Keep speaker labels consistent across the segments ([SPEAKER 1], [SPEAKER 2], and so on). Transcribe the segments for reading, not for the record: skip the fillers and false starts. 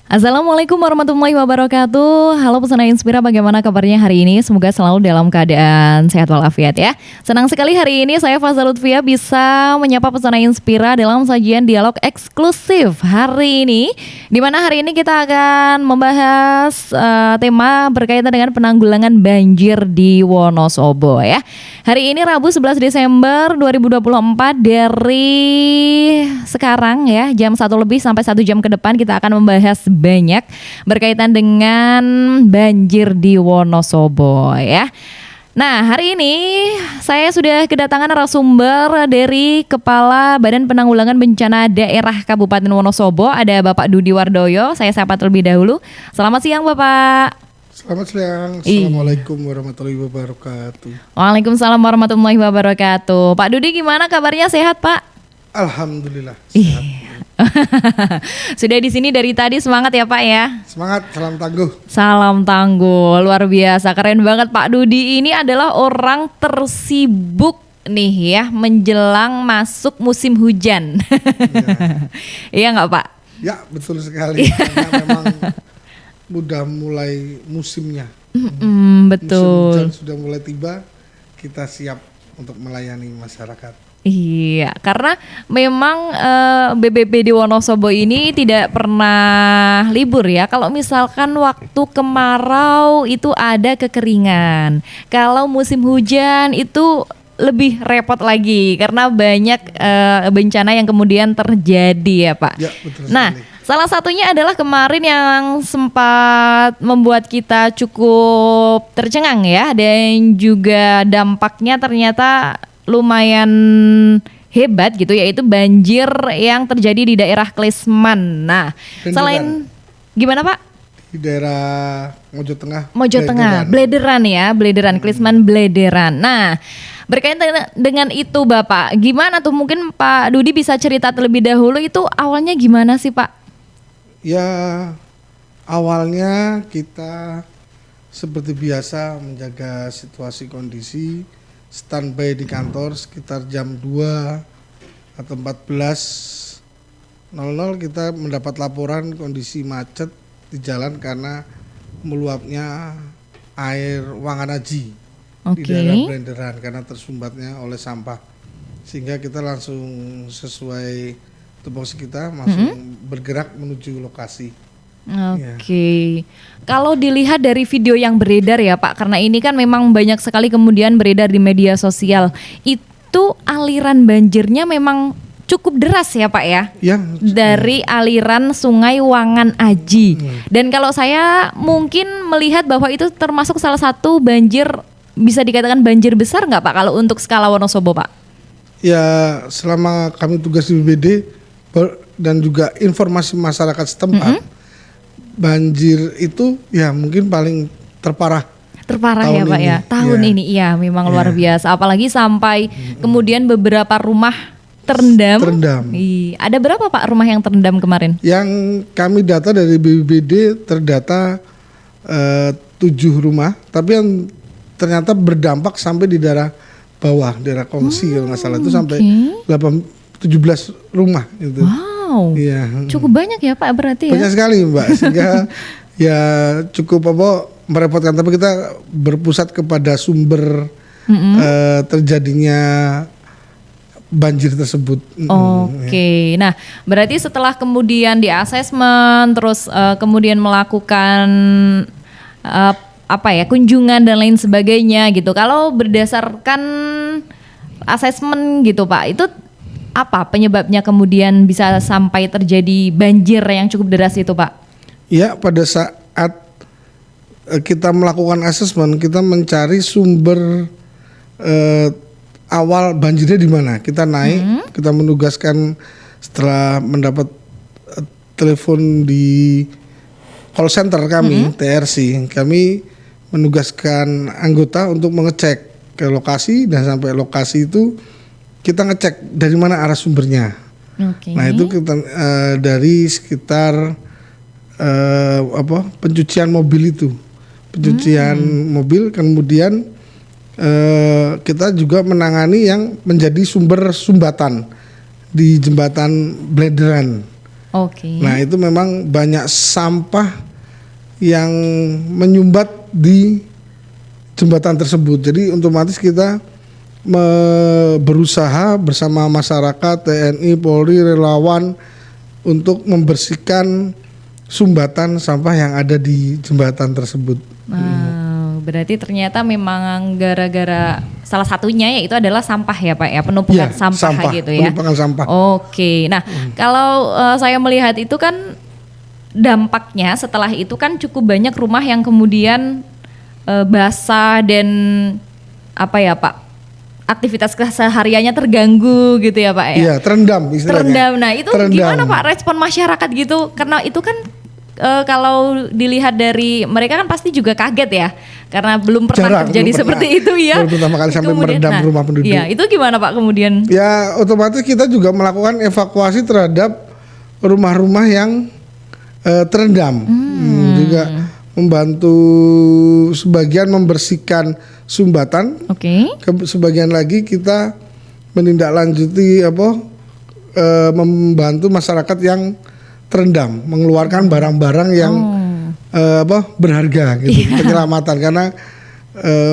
[SPEAKER 1] Assalamualaikum warahmatullahi wabarakatuh. Halo Pesona Inspira, bagaimana kabarnya hari ini? Semoga selalu dalam keadaan sehat walafiat ya. Senang sekali hari ini saya Faza Lutfia bisa menyapa Pesona Inspira dalam sajian dialog eksklusif hari ini. Di mana hari ini kita akan membahas tema berkaitan dengan penanggulangan banjir di Wonosobo ya. Hari ini Rabu 11 Desember 2024 dari sekarang ya jam 1 lebih sampai 1 jam ke depan kita akan membahas banyak berkaitan dengan banjir di Wonosobo ya. Nah, hari ini saya sudah kedatangan narasumber dari Kepala Badan Penanggulangan Bencana Daerah Kabupaten Wonosobo, ada Bapak Dudi Wardoyo. Saya sapa terlebih dahulu. Selamat siang, Bapak.
[SPEAKER 2] Selamat siang. Assalamualaikum warahmatullahi wabarakatuh.
[SPEAKER 1] Waalaikumsalam warahmatullahi wabarakatuh. Pak Dudi gimana kabarnya, sehat, Pak?
[SPEAKER 2] Alhamdulillah sehat.
[SPEAKER 1] Sudah di sini dari tadi, semangat ya Pak ya.
[SPEAKER 2] Semangat, salam tangguh.
[SPEAKER 1] Salam tangguh, luar biasa, keren banget Pak Dudi. Ini adalah orang tersibuk nih ya menjelang masuk musim hujan. Iya nggak Pak?
[SPEAKER 2] Ya betul sekali. Karena memang udah mulai musimnya.
[SPEAKER 1] Betul.
[SPEAKER 2] Musim hujan sudah mulai tiba. Kita siap untuk melayani masyarakat.
[SPEAKER 1] Iya, karena memang BBBD Wonosobo ini tidak pernah libur ya. Kalau misalkan waktu kemarau itu ada kekeringan. Kalau musim hujan itu lebih repot lagi karena banyak bencana yang kemudian terjadi ya Pak.
[SPEAKER 2] Ya, betul
[SPEAKER 1] nah,
[SPEAKER 2] sekali.
[SPEAKER 1] salah satunya adalah kemarin yang sempat membuat kita cukup tercengang ya, dan juga dampaknya ternyata lumayan hebat gitu, yaitu banjir yang terjadi di daerah Klesman. Nah,
[SPEAKER 2] Blenderan.
[SPEAKER 1] selain gimana Pak?
[SPEAKER 2] Di daerah Mojo Tengah.
[SPEAKER 1] Mojo Tengah, Blederan ya, Blederan, Klesman Blederan. Nah, berkaitan dengan itu Bapak, gimana tuh, mungkin Pak Dudi bisa cerita terlebih dahulu itu awalnya gimana sih Pak?
[SPEAKER 2] Ya, awalnya kita seperti biasa menjaga situasi kondisi, standby di kantor sekitar jam 2 atau 14.00 kita mendapat laporan kondisi macet di jalan karena meluapnya air Wanganaji di daerah Blenderan karena tersumbatnya oleh sampah, sehingga kita langsung sesuai tupoksi kita langsung bergerak menuju lokasi.
[SPEAKER 1] Oke. Kalau dilihat dari video yang beredar ya Pak, karena ini kan memang banyak sekali kemudian beredar di media sosial, itu aliran banjirnya memang cukup deras ya Pak ya?
[SPEAKER 2] Ya.
[SPEAKER 1] Dari aliran Sungai Wangan Aji. Dan kalau saya mungkin melihat bahwa itu termasuk salah satu banjir, bisa dikatakan banjir besar nggak Pak kalau untuk skala Wonosobo Pak?
[SPEAKER 2] Ya, selama kami tugas di BBD dan juga informasi masyarakat setempat, banjir itu ya mungkin paling terparah
[SPEAKER 1] ya Pak ya, tahun ini ya memang luar biasa, apalagi sampai kemudian beberapa rumah terendam. Ada berapa Pak rumah yang terendam kemarin?
[SPEAKER 2] Yang kami data dari BBBD terdata 7 rumah, tapi yang ternyata berdampak sampai di daerah bawah, daerah Kongsi kalau nggak salah itu sampai 17 rumah gitu.
[SPEAKER 1] Wow, cukup banyak ya Pak berarti ya?
[SPEAKER 2] Banyak sekali Mbak, sehingga ya cukup merepotkan, tapi kita berpusat kepada sumber terjadinya banjir tersebut.
[SPEAKER 1] Oke. Nah, berarti setelah kemudian di asesmen, terus kemudian melakukan kunjungan dan lain sebagainya gitu. Kalau berdasarkan asesmen gitu Pak, itu apa penyebabnya kemudian bisa sampai terjadi banjir yang cukup deras itu Pak?
[SPEAKER 2] Ya, pada saat kita melakukan asesmen, kita mencari sumber awal banjirnya di mana. Kita naik, kita menugaskan setelah mendapat telepon di call center kami, TRC, kami menugaskan anggota untuk mengecek ke lokasi, dan sampai lokasi itu kita ngecek dari mana arah sumbernya. Nah itu kita dari sekitar pencucian mobil itu, mobil, kemudian kita juga menangani yang menjadi sumber sumbatan di jembatan Blederan.
[SPEAKER 1] Oke.
[SPEAKER 2] Nah itu memang banyak sampah yang menyumbat di jembatan tersebut. Jadi otomatis kita berusaha bersama masyarakat, TNI, Polri, relawan untuk membersihkan sumbatan sampah yang ada di jembatan tersebut.
[SPEAKER 1] Berarti ternyata memang gara-gara salah satunya yaitu adalah sampah ya Pak ya, penumpukan sampah gitu ya.
[SPEAKER 2] Penumpukan sampah.
[SPEAKER 1] Oke, nah kalau saya melihat itu kan dampaknya setelah itu kan cukup banyak rumah yang kemudian basah dan apa ya Pak, aktivitas kesehariannya terganggu gitu ya Pak ya.
[SPEAKER 2] Iya, terendam istilahnya.
[SPEAKER 1] Terendam. Nah itu
[SPEAKER 2] Terendam.
[SPEAKER 1] gimana Pak respon masyarakat gitu? Karena itu kan kalau dilihat dari mereka kan pasti juga kaget ya, karena belum pernah terjadi seperti itu ya.
[SPEAKER 2] Baru pertama kali sampai
[SPEAKER 1] Kemudian,
[SPEAKER 2] merendam rumah penduduk.
[SPEAKER 1] Iya, itu gimana Pak kemudian?
[SPEAKER 2] Ya otomatis kita juga melakukan evakuasi terhadap rumah-rumah yang terendam. Juga membantu sebagian membersihkan sumbatan.
[SPEAKER 1] Oke.
[SPEAKER 2] Sebagian lagi kita menindaklanjuti membantu masyarakat yang terendam, mengeluarkan barang-barang yang berharga gitu, penyelamatan karena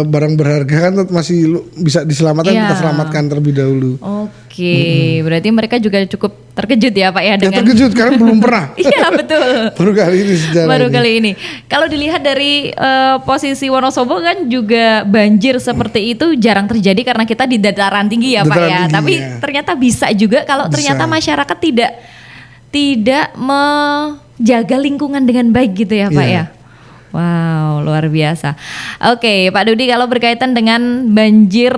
[SPEAKER 2] barang berharga kan masih bisa diselamatkan, kita selamatkan terlebih dahulu.
[SPEAKER 1] Oke, berarti mereka juga cukup terkejut ya Pak ya dengan
[SPEAKER 2] terkejut karena belum pernah.
[SPEAKER 1] Iya betul.
[SPEAKER 2] Baru kali ini sejarah.
[SPEAKER 1] Baru kali ini. Kalau dilihat dari posisi Wonosobo kan juga banjir seperti itu jarang terjadi karena kita di dataran tinggi ya Pak ya.
[SPEAKER 2] Tinggi,
[SPEAKER 1] tapi
[SPEAKER 2] ya.
[SPEAKER 1] ternyata bisa juga kalau ternyata masyarakat tidak menjaga lingkungan dengan baik gitu ya Pak ya. Wow, luar biasa. Oke, Pak Dudi, kalau berkaitan dengan banjir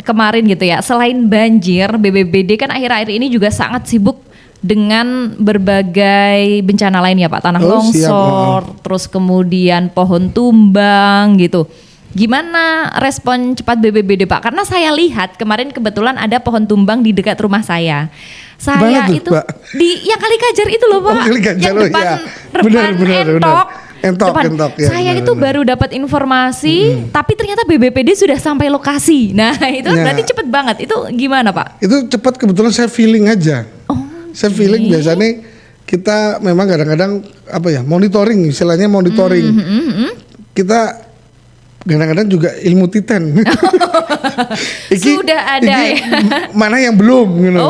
[SPEAKER 1] kemarin gitu ya, selain banjir, BPBD kan akhir-akhir ini juga sangat sibuk dengan berbagai bencana lain ya Pak, tanah longsor, terus kemudian pohon tumbang gitu. Gimana respon cepat BPBD Pak? Karena saya lihat kemarin kebetulan ada pohon tumbang di dekat rumah saya. Saya
[SPEAKER 2] tuh,
[SPEAKER 1] itu
[SPEAKER 2] Pak?
[SPEAKER 1] di yang Kalikajar itu loh Pak.
[SPEAKER 2] Kalikajar,
[SPEAKER 1] yang depan,
[SPEAKER 2] benar. Entok. Ya,
[SPEAKER 1] saya itu baru dapat informasi, tapi ternyata BPBD sudah sampai lokasi. Nah itu berarti cepet banget. Itu gimana Pak?
[SPEAKER 2] Itu cepat, kebetulan saya feeling aja. Saya feeling biasanya kita memang kadang-kadang monitoring, istilahnya monitoring. Kita kadang-kadang juga ilmu titen.
[SPEAKER 1] Sudah ada ya.
[SPEAKER 2] Mana yang belum gitu.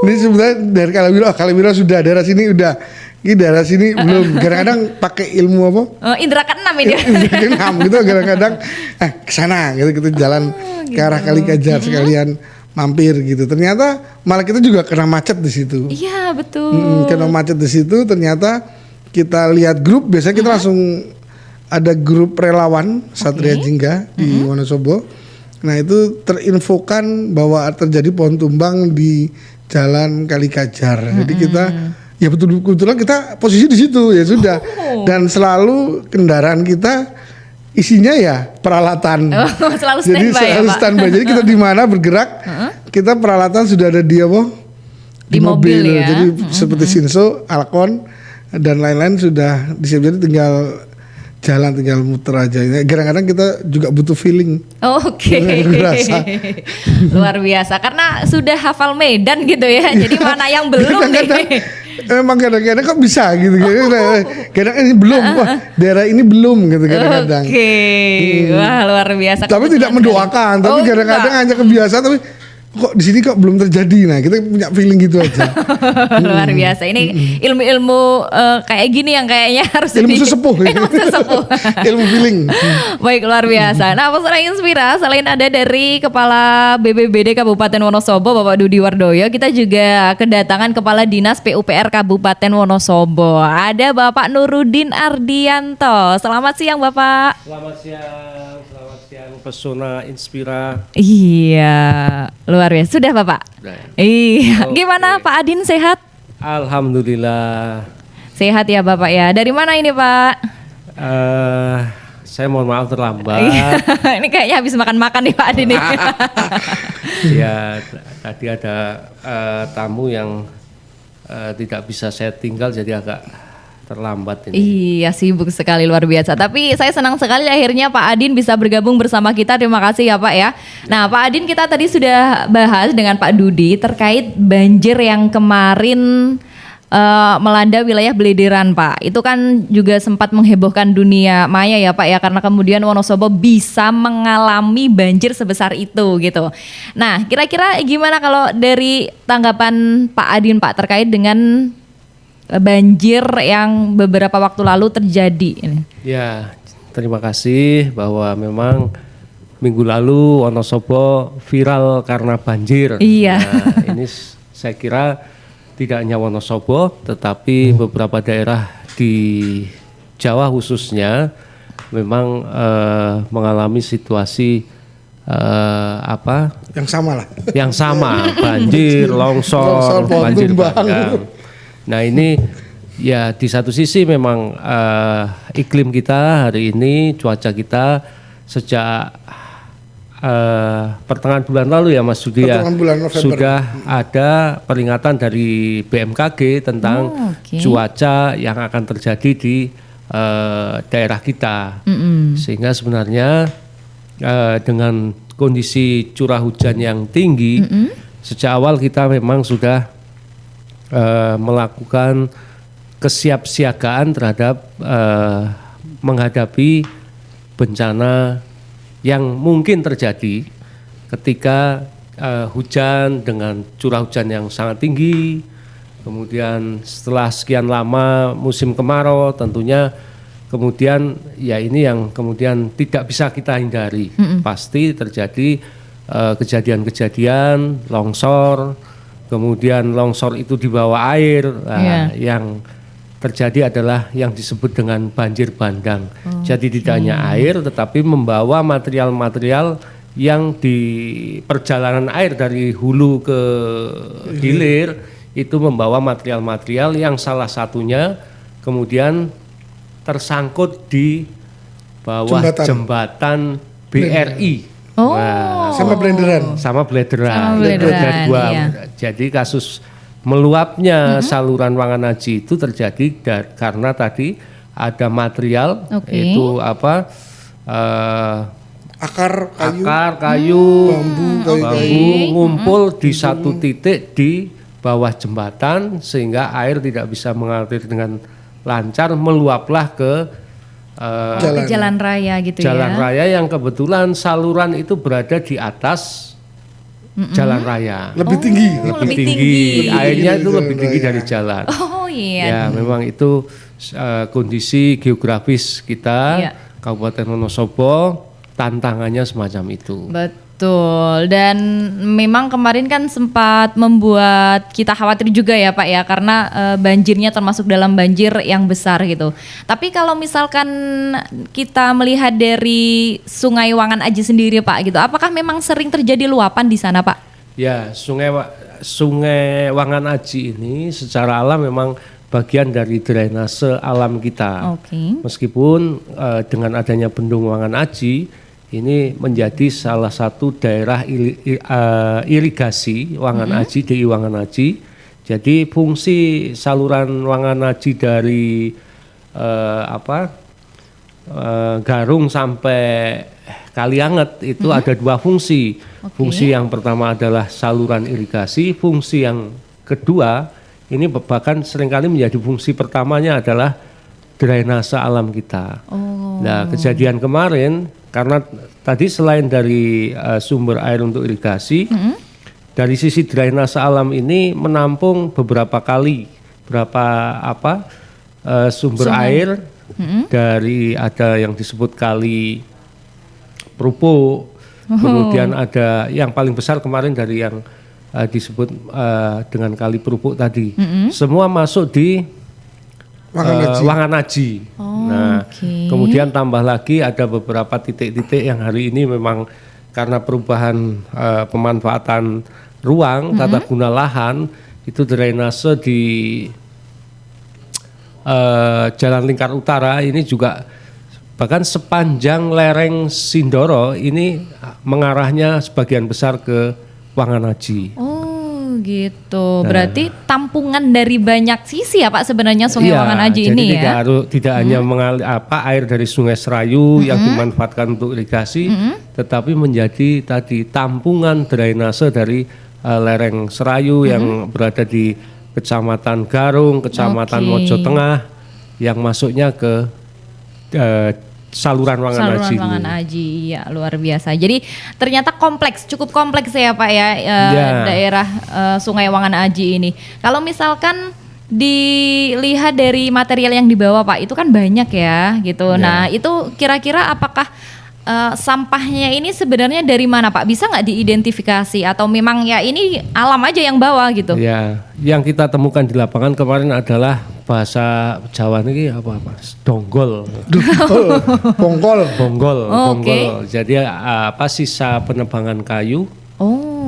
[SPEAKER 2] Ini sebenarnya dari Kalibira sudah, daerah sini udah. Ini daerah sini belum. Kadang-kadang pakai ilmu
[SPEAKER 1] Indra keenam ini.
[SPEAKER 2] Indra keenam gitu kadang-kadang ke sana gitu, kita jalan ke arah Kalikajar sekalian mampir gitu. Ternyata malah kita juga kena macet di situ.
[SPEAKER 1] Iya, betul.
[SPEAKER 2] Kena macet di situ, ternyata kita lihat grup, biasanya kita langsung ada grup relawan Satria Jingga di Wonosobo. Nah, itu terinfokan bahwa terjadi pohon tumbang di Jalan Kalikajar. Jadi kita kebetulan kita posisi di situ ya sudah, dan selalu kendaraan kita isinya ya peralatan.
[SPEAKER 1] Selalu
[SPEAKER 2] jadi selalu standby. Jadi kita di mana bergerak, kita peralatan sudah ada di mobil
[SPEAKER 1] ya.
[SPEAKER 2] Jadi seperti Shinso, Alcon dan lain-lain sudah disiapkan, jadi tinggal jalan, tinggal muter aja. Kadang-kadang kita juga butuh feeling.
[SPEAKER 1] Oke. Luar biasa karena sudah hafal medan gitu ya. Jadi mana yang belum nih?
[SPEAKER 2] Emang kadang-kadang kok bisa gitu. Kadang ini belum, daerah ini belum gitu kadang-kadang.
[SPEAKER 1] Wah luar biasa.
[SPEAKER 2] Tapi tidak mendoakan, tapi kadang-kadang hanya kebiasaan, tapi kok di sini kok belum terjadi. Nah, kita punya feeling gitu aja.
[SPEAKER 1] Luar biasa. Ini ilmu-ilmu kayak gini yang kayaknya harus
[SPEAKER 2] ilmu sesepuh.
[SPEAKER 1] Ilmu sesepuh.
[SPEAKER 2] Ilmu feeling.
[SPEAKER 1] Baik, luar biasa. Nah, Pesona Inspira selain ada dari Kepala BPBD Kabupaten Wonosobo Bapak Dudi Wardoyo, kita juga kedatangan Kepala Dinas PUPR Kabupaten Wonosobo. Ada Bapak Nurudin Ardianto. Selamat siang, Bapak.
[SPEAKER 3] Selamat siang Pesona Inspira.
[SPEAKER 1] Iya, luar biasa. Sudah Bapak?
[SPEAKER 3] Sudah.
[SPEAKER 1] Iya. Gimana Pak Adin, sehat?
[SPEAKER 3] Alhamdulillah.
[SPEAKER 1] Sehat ya Bapak ya. Dari mana ini Pak?
[SPEAKER 3] Saya mohon maaf terlambat.
[SPEAKER 1] Ini kayaknya habis makan-makan nih Pak Adin.
[SPEAKER 3] Ya, tadi ada tamu yang tidak bisa saya tinggal, jadi agak terlambat ini.
[SPEAKER 1] Iya, sibuk sekali, luar biasa. Tapi saya senang sekali akhirnya Pak Adin bisa bergabung bersama kita. Terima kasih ya Pak ya. Nah Pak Adin, kita tadi sudah bahas dengan Pak Dudi terkait banjir yang kemarin melanda wilayah Belederan Pak. Itu kan juga sempat menghebohkan dunia maya ya Pak ya, karena kemudian Wonosobo bisa mengalami banjir sebesar itu gitu. Nah, kira-kira gimana kalau dari tanggapan Pak Adin Pak terkait dengan banjir yang beberapa waktu lalu terjadi ini?
[SPEAKER 3] Ya, terima kasih bahwa memang minggu lalu Wonosobo viral karena banjir.
[SPEAKER 1] Iya.
[SPEAKER 3] Nah, ini saya kira tidak hanya Wonosobo, tetapi beberapa daerah di Jawa khususnya memang mengalami situasi
[SPEAKER 2] Yang sama lah.
[SPEAKER 3] yang sama, banjir, longsor,
[SPEAKER 2] pohon
[SPEAKER 3] banjir
[SPEAKER 2] tumbang.
[SPEAKER 3] bandang. Nah ini ya di satu sisi memang iklim kita hari ini, cuaca kita sejak pertengahan bulan lalu ya Mas Sudi ya,
[SPEAKER 2] Pertengahan bulan November.
[SPEAKER 3] sudah ada peringatan dari BMKG tentang cuaca yang akan terjadi di daerah kita. Sehingga sebenarnya dengan kondisi curah hujan yang tinggi, sejak awal kita memang sudah melakukan kesiapsiagaan terhadap menghadapi bencana yang mungkin terjadi ketika hujan dengan curah hujan yang sangat tinggi, kemudian setelah sekian lama musim kemarau tentunya kemudian ya ini yang kemudian tidak bisa kita hindari. Pasti terjadi kejadian-kejadian longsor, kemudian longsor itu di bawah air, yang terjadi adalah yang disebut dengan banjir bandang. Jadi tidak hanya air tetapi membawa material-material yang di perjalanan air dari hulu ke hilir itu membawa material-material yang salah satunya kemudian tersangkut di bawah jembatan BRI.
[SPEAKER 2] Sama blenderan.
[SPEAKER 3] Sama blenderan.
[SPEAKER 1] Iya.
[SPEAKER 3] Jadi kasus meluapnya saluran Wanganagi itu terjadi karena tadi ada material itu
[SPEAKER 2] Akar
[SPEAKER 3] kayu,
[SPEAKER 2] bambu,
[SPEAKER 3] ngumpul di satu titik di bawah jembatan sehingga air tidak bisa mengalir dengan lancar, meluaplah ke
[SPEAKER 1] jalan raya gitu
[SPEAKER 3] jalan
[SPEAKER 1] ya.
[SPEAKER 3] raya yang kebetulan saluran itu berada di atas jalan raya.
[SPEAKER 2] lebih tinggi.
[SPEAKER 3] Lebih tinggi. Airnya itu lebih tinggi dari jalan.
[SPEAKER 1] Oh iya.
[SPEAKER 3] Ya, memang itu kondisi geografis kita Kabupaten Wonosobo, tantangannya semacam itu.
[SPEAKER 1] Betul, dan memang kemarin kan sempat membuat kita khawatir juga ya Pak ya, karena banjirnya termasuk dalam banjir yang besar gitu. Tapi kalau misalkan kita melihat dari Sungai Wangan-Aji sendiri Pak gitu, apakah memang sering terjadi luapan di sana Pak?
[SPEAKER 3] Ya, Sungai Wangan-Aji ini secara alam memang bagian dari drainase alam kita. Meskipun dengan adanya bendung Wangan-Aji ini menjadi salah satu daerah irigasi Wangan-Aji, DI Wangan-Aji. Jadi fungsi saluran Wangan-Aji dari Garung sampai Kalianget itu ada dua fungsi. Fungsi yang pertama adalah saluran irigasi, fungsi yang kedua ini bahkan seringkali menjadi fungsi pertamanya adalah drainase alam kita. Nah, kejadian kemarin karena tadi selain dari sumber air untuk irigasi, dari sisi drainase alam ini menampung beberapa kali, sumber air dari ada yang disebut kali Prupo, kemudian ada yang paling besar kemarin dari yang disebut dengan kali Prupo tadi, semua masuk di Wangan-Aji. Kemudian tambah lagi ada beberapa titik-titik yang hari ini memang karena perubahan pemanfaatan ruang, tata guna lahan, itu drainase di Jalan Lingkar Utara ini juga bahkan sepanjang lereng Sindoro ini mengarahnya sebagian besar ke Wangan-Aji.
[SPEAKER 1] Gitu. Berarti tampungan dari banyak sisi ya Pak sebenarnya Sungai Wangan-Aji ini ya.
[SPEAKER 3] Jadi tidak hanya mengalir air dari Sungai Serayu yang dimanfaatkan untuk irigasi, tetapi menjadi tadi tampungan drainase dari lereng Serayu yang berada di Kecamatan Garung, Kecamatan Mojo Tengah yang masuknya ke saluran Wangan Aji.
[SPEAKER 1] Wangan Aji, ya luar biasa. Jadi ternyata cukup kompleks ya Pak ya, daerah Sungai Wangan Aji ini. Kalau misalkan dilihat dari material yang dibawa Pak, itu kan banyak ya gitu. Nah itu kira-kira apakah sampahnya ini sebenarnya dari mana Pak? Bisa nggak diidentifikasi atau memang ya ini alam aja yang bawa gitu?
[SPEAKER 3] Ya, yang kita temukan di lapangan kemarin adalah bahasa Jawa ini apa? Donggol. Bonggol. Jadi sisa penebangan kayu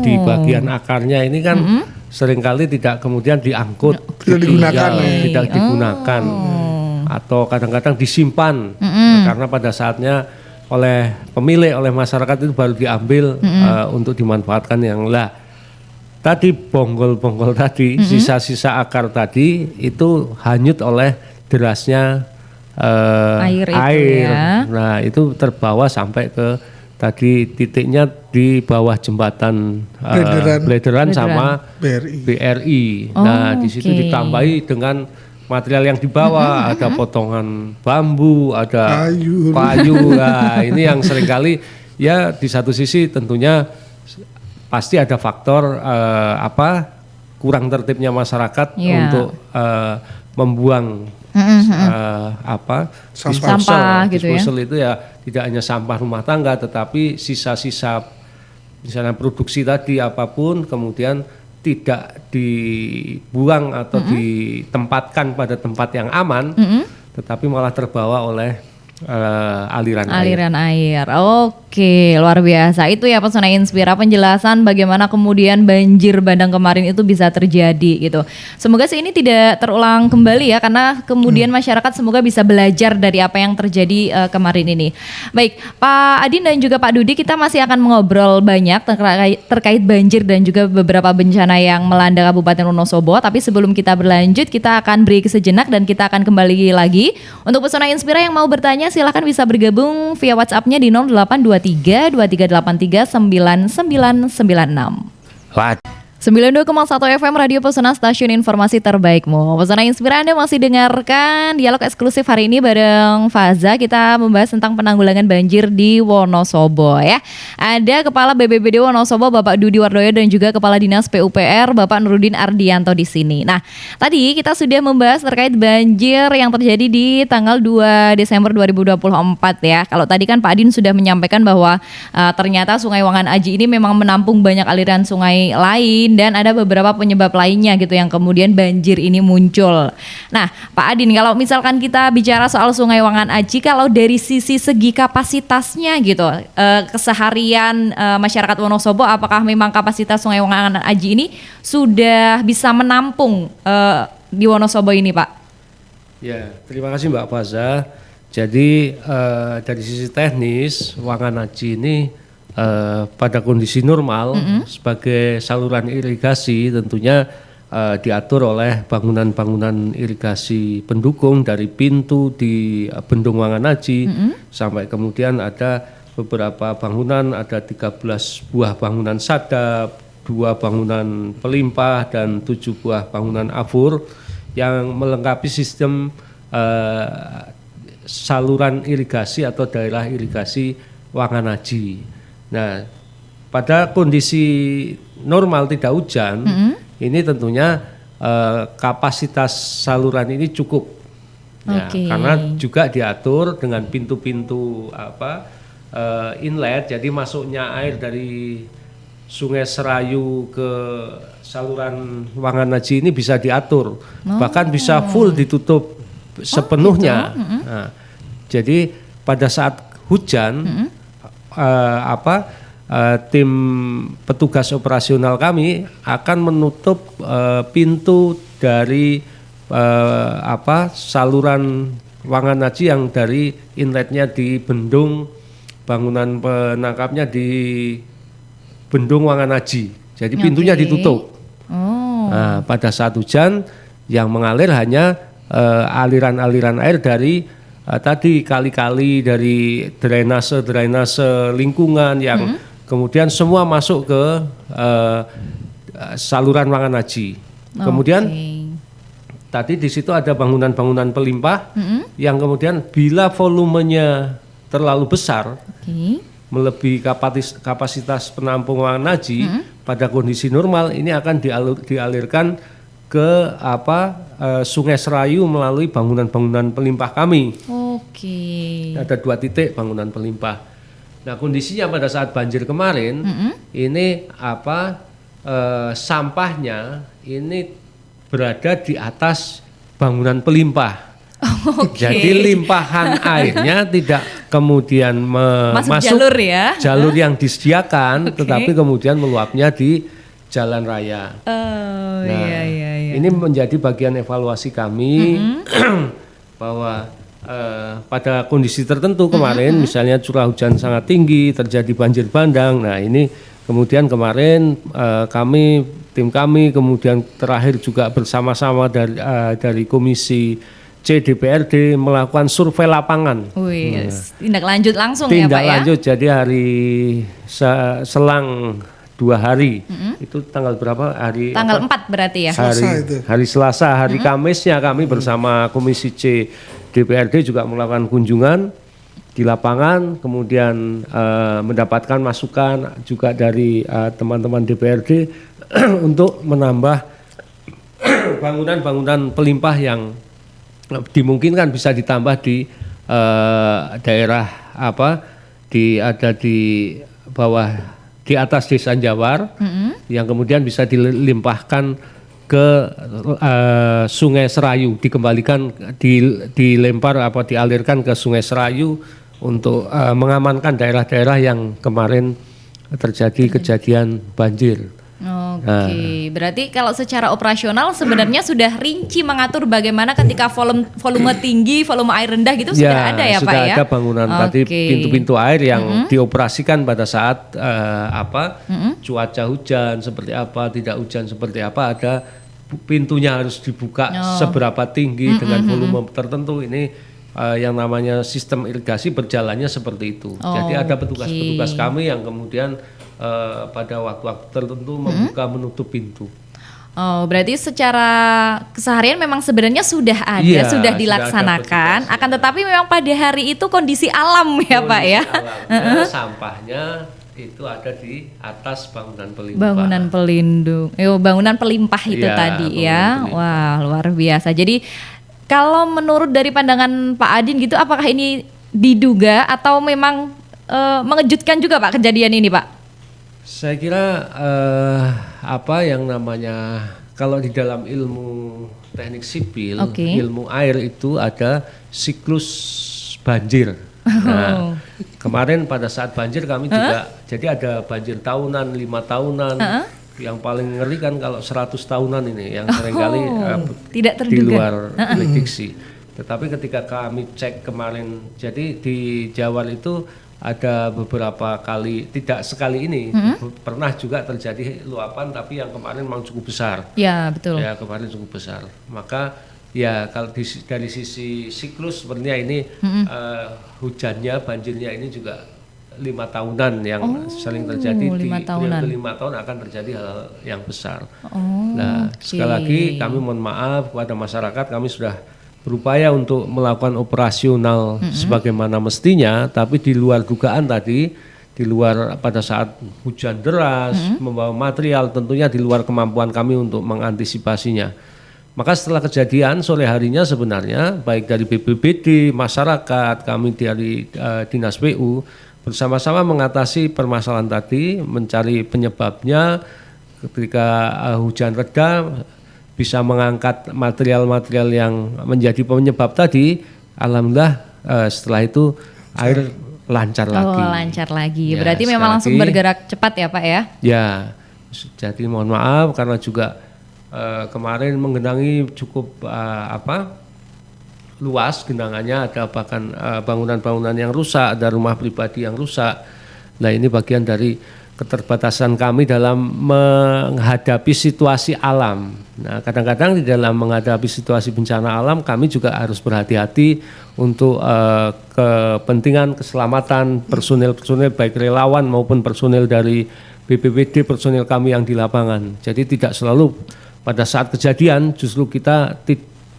[SPEAKER 3] di bagian akarnya ini kan seringkali tidak kemudian diangkut, tidak digunakan atau kadang-kadang disimpan karena pada saatnya oleh pemilik, oleh masyarakat itu baru diambil untuk dimanfaatkan yang lah. Tadi bonggol-bonggol tadi, sisa-sisa akar tadi itu hanyut oleh derasnya air.
[SPEAKER 1] Itu ya.
[SPEAKER 3] Nah itu terbawa sampai ke tadi titiknya di bawah jembatan Blederan sama BRI. Nah di situ ditambahi dengan material yang dibawa, ada potongan bambu, ada payu. Nah, ini yang seringkali ya di satu sisi tentunya pasti ada faktor kurang tertibnya masyarakat untuk membuang
[SPEAKER 1] sampah gitu ya.
[SPEAKER 3] Disposal itu ya tidak hanya sampah rumah tangga tetapi sisa-sisa misalnya produksi tadi apapun kemudian tidak dibuang atau ditempatkan pada tempat yang aman, tetapi malah terbawa oleh aliran air. Oke, luar biasa. Itu ya Pesona Inspira penjelasan bagaimana kemudian banjir bandang kemarin itu bisa terjadi gitu. Semoga sih ini tidak terulang kembali ya, karena kemudian masyarakat semoga bisa belajar dari apa yang terjadi kemarin ini. Baik, Pak Adin dan juga Pak Dudi, kita masih akan mengobrol banyak terkait banjir dan juga beberapa bencana yang melanda Kabupaten Wonosobo. Tapi sebelum kita berlanjut, kita akan break sejenak dan kita akan kembali lagi. Untuk Pesona Inspira yang mau bertanya, silakan bisa bergabung via WhatsApp-nya di 0823 2383 9996. 92,1 FM Radio Pesona, stasiun informasi terbaikmu. Pesona Inspira, Anda masih dengarkan dialog eksklusif hari ini bareng Faza. Kita membahas tentang penanggulangan banjir di Wonosobo ya. Ada Kepala BPBD Wonosobo Bapak Dudi Wardoyo dan juga Kepala Dinas PUPR Bapak Nurudin Ardianto di sini. Nah, tadi kita sudah membahas terkait banjir yang terjadi di tanggal 2 Desember 2024 ya. Kalau tadi kan Pak Adin sudah menyampaikan bahwa ternyata Sungai Wangan Aji ini memang menampung banyak aliran sungai lain dan ada beberapa penyebab lainnya gitu yang kemudian banjir ini muncul. Nah, Pak Adin, kalau misalkan kita bicara soal Sungai Wangan Aji, kalau dari segi kapasitasnya gitu, keseharian masyarakat Wonosobo, apakah memang kapasitas Sungai Wangan Aji ini sudah bisa menampung di Wonosobo ini, Pak? Ya, terima kasih Mbak Faza. Jadi dari sisi teknis, Wangan Aji ini pada kondisi normal sebagai saluran irigasi tentunya diatur oleh bangunan-bangunan irigasi pendukung dari pintu di Bendung Wangan Aji sampai kemudian ada beberapa bangunan, ada 13 buah bangunan sadap, 2 bangunan pelimpah dan 7 buah bangunan afur yang melengkapi sistem saluran irigasi atau daerah irigasi Wangan Aji. Nah, pada kondisi normal tidak hujan, ini tentunya kapasitas saluran ini cukup, ya, karena juga diatur dengan pintu-pintu inlet, jadi masuknya air dari Sungai Serayu ke saluran Wangan Aji ini bisa diatur, bahkan bisa full ditutup sepenuhnya. Nah, jadi pada saat hujan tim petugas operasional kami akan menutup pintu dari saluran Wangan Aji yang dari inletnya di Bendung, bangunan penangkapnya di Bendung Wangan Aji. Jadi pintunya ditutup. Nah, pada saat hujan yang mengalir hanya aliran-aliran air dari tadi kali-kali, dari drainase lingkungan yang kemudian semua masuk ke saluran Wangan Aji. Kemudian tadi di situ ada bangunan-bangunan pelimpah yang kemudian bila volumenya terlalu besar, melebihi kapasitas penampungan haji, pada kondisi normal ini akan dialirkan ke Sungai Serayu melalui bangunan-bangunan pelimpah kami. Ada 2 titik bangunan pelimpah. Nah, kondisinya pada saat banjir kemarin ini sampahnya ini berada di atas bangunan pelimpah. Jadi limpahan airnya tidak kemudian masuk jalur yang disediakan, tetapi kemudian meluapnya di jalan raya. Ini menjadi bagian evaluasi kami bahwa pada kondisi tertentu kemarin, misalnya curah hujan sangat tinggi, terjadi banjir bandang. Nah, ini kemudian kemarin tim kami kemudian terakhir juga bersama-sama dari Komisi C DPRD melakukan survei lapangan.
[SPEAKER 1] Tindak lanjut langsung ya Pak ya?
[SPEAKER 3] Tindak lanjut, jadi selang 2 hari, itu tanggal berapa?
[SPEAKER 1] Tanggal 4 berarti ya?
[SPEAKER 3] Hari Selasa, hari Kamisnya kami bersama Komisi C DPRD juga melakukan kunjungan di lapangan, kemudian mendapatkan masukan juga dari teman-teman DPRD untuk menambah bangunan-bangunan pelimpah yang dimungkinkan bisa ditambah di daerah ada di bawah, di atas Desa Jawar, yang kemudian bisa dilimpahkan ke Sungai Serayu, dikembalikan, dilempar dialirkan ke Sungai Serayu untuk mengamankan daerah-daerah yang kemarin terjadi kejadian banjir.
[SPEAKER 1] Berarti kalau secara operasional sebenarnya sudah rinci mengatur bagaimana ketika volume tinggi, volume air rendah gitu sudah ada ya Pak ya?
[SPEAKER 3] Sudah ada bangunan tadi, pintu-pintu air yang dioperasikan pada saat cuaca hujan seperti apa, tidak hujan seperti apa, ada pintunya harus dibuka seberapa tinggi dengan volume tertentu. Ini yang namanya sistem irigasi berjalannya seperti itu. Jadi ada petugas-petugas kami yang kemudian pada waktu-waktu tertentu membuka menutup pintu.
[SPEAKER 1] Berarti secara keseharian memang sebenarnya sudah ada, sudah dilaksanakan. Akan tetapi memang pada hari itu kondisi alam ya Pak ya.
[SPEAKER 3] Sampahnya itu ada di atas bangunan pelimpah.
[SPEAKER 1] Bangunan pelindung, bangunan pelimpah itu tadi ya. Pelimpah. Wah, luar biasa. Jadi kalau menurut dari pandangan Pak Adin gitu, apakah ini diduga atau memang mengejutkan juga Pak kejadian ini Pak?
[SPEAKER 3] Saya kira yang namanya, kalau di dalam ilmu teknik sipil, ilmu air itu ada siklus banjir. Nah, kemarin pada saat banjir kami juga, jadi ada banjir tahunan, 5 tahunan, yang paling ngeri kan kalau 100 tahunan ini, yang seringkali
[SPEAKER 1] tidak terduga,
[SPEAKER 3] di luar prediksi. Tetapi ketika kami cek kemarin, jadi di Jawar itu ada beberapa kali, tidak sekali ini, pernah juga terjadi luapan, tapi yang kemarin memang cukup besar.
[SPEAKER 1] Ya betul.
[SPEAKER 3] Ya kemarin cukup besar. Maka ya kalau dari sisi siklus sepertinya ini hujannya, banjirnya ini juga 5 tahunan yang sering terjadi di periode 5 tahun akan terjadi hal yang besar. Sekali lagi kami mohon maaf kepada masyarakat, kami sudah berupaya untuk melakukan operasional sebagaimana mestinya, tapi di luar dugaan tadi, di luar pada saat hujan deras, membawa material, tentunya di luar kemampuan kami untuk mengantisipasinya. Maka setelah kejadian sore harinya sebenarnya baik dari BPBD, masyarakat, kami dari Dinas PU bersama-sama mengatasi permasalahan tadi, mencari penyebabnya. Ketika hujan reda, bisa mengangkat material-material yang menjadi penyebab tadi. Alhamdulillah setelah itu air lancar lagi.
[SPEAKER 1] Lancar lagi. Ya, berarti memang langsung bergerak cepat ya Pak ya? Ya,
[SPEAKER 3] jadi mohon maaf karena juga kemarin menggenangi cukup luas genangannya, ada bahkan bangunan-bangunan yang rusak, ada rumah pribadi yang rusak. Nah ini bagian dari keterbatasan kami dalam menghadapi situasi alam. Nah, kadang-kadang di dalam menghadapi situasi bencana alam kami juga harus berhati-hati untuk kepentingan keselamatan personil-personil baik relawan maupun personil dari BPBD, personil kami yang di lapangan. Jadi tidak selalu pada saat kejadian justru kita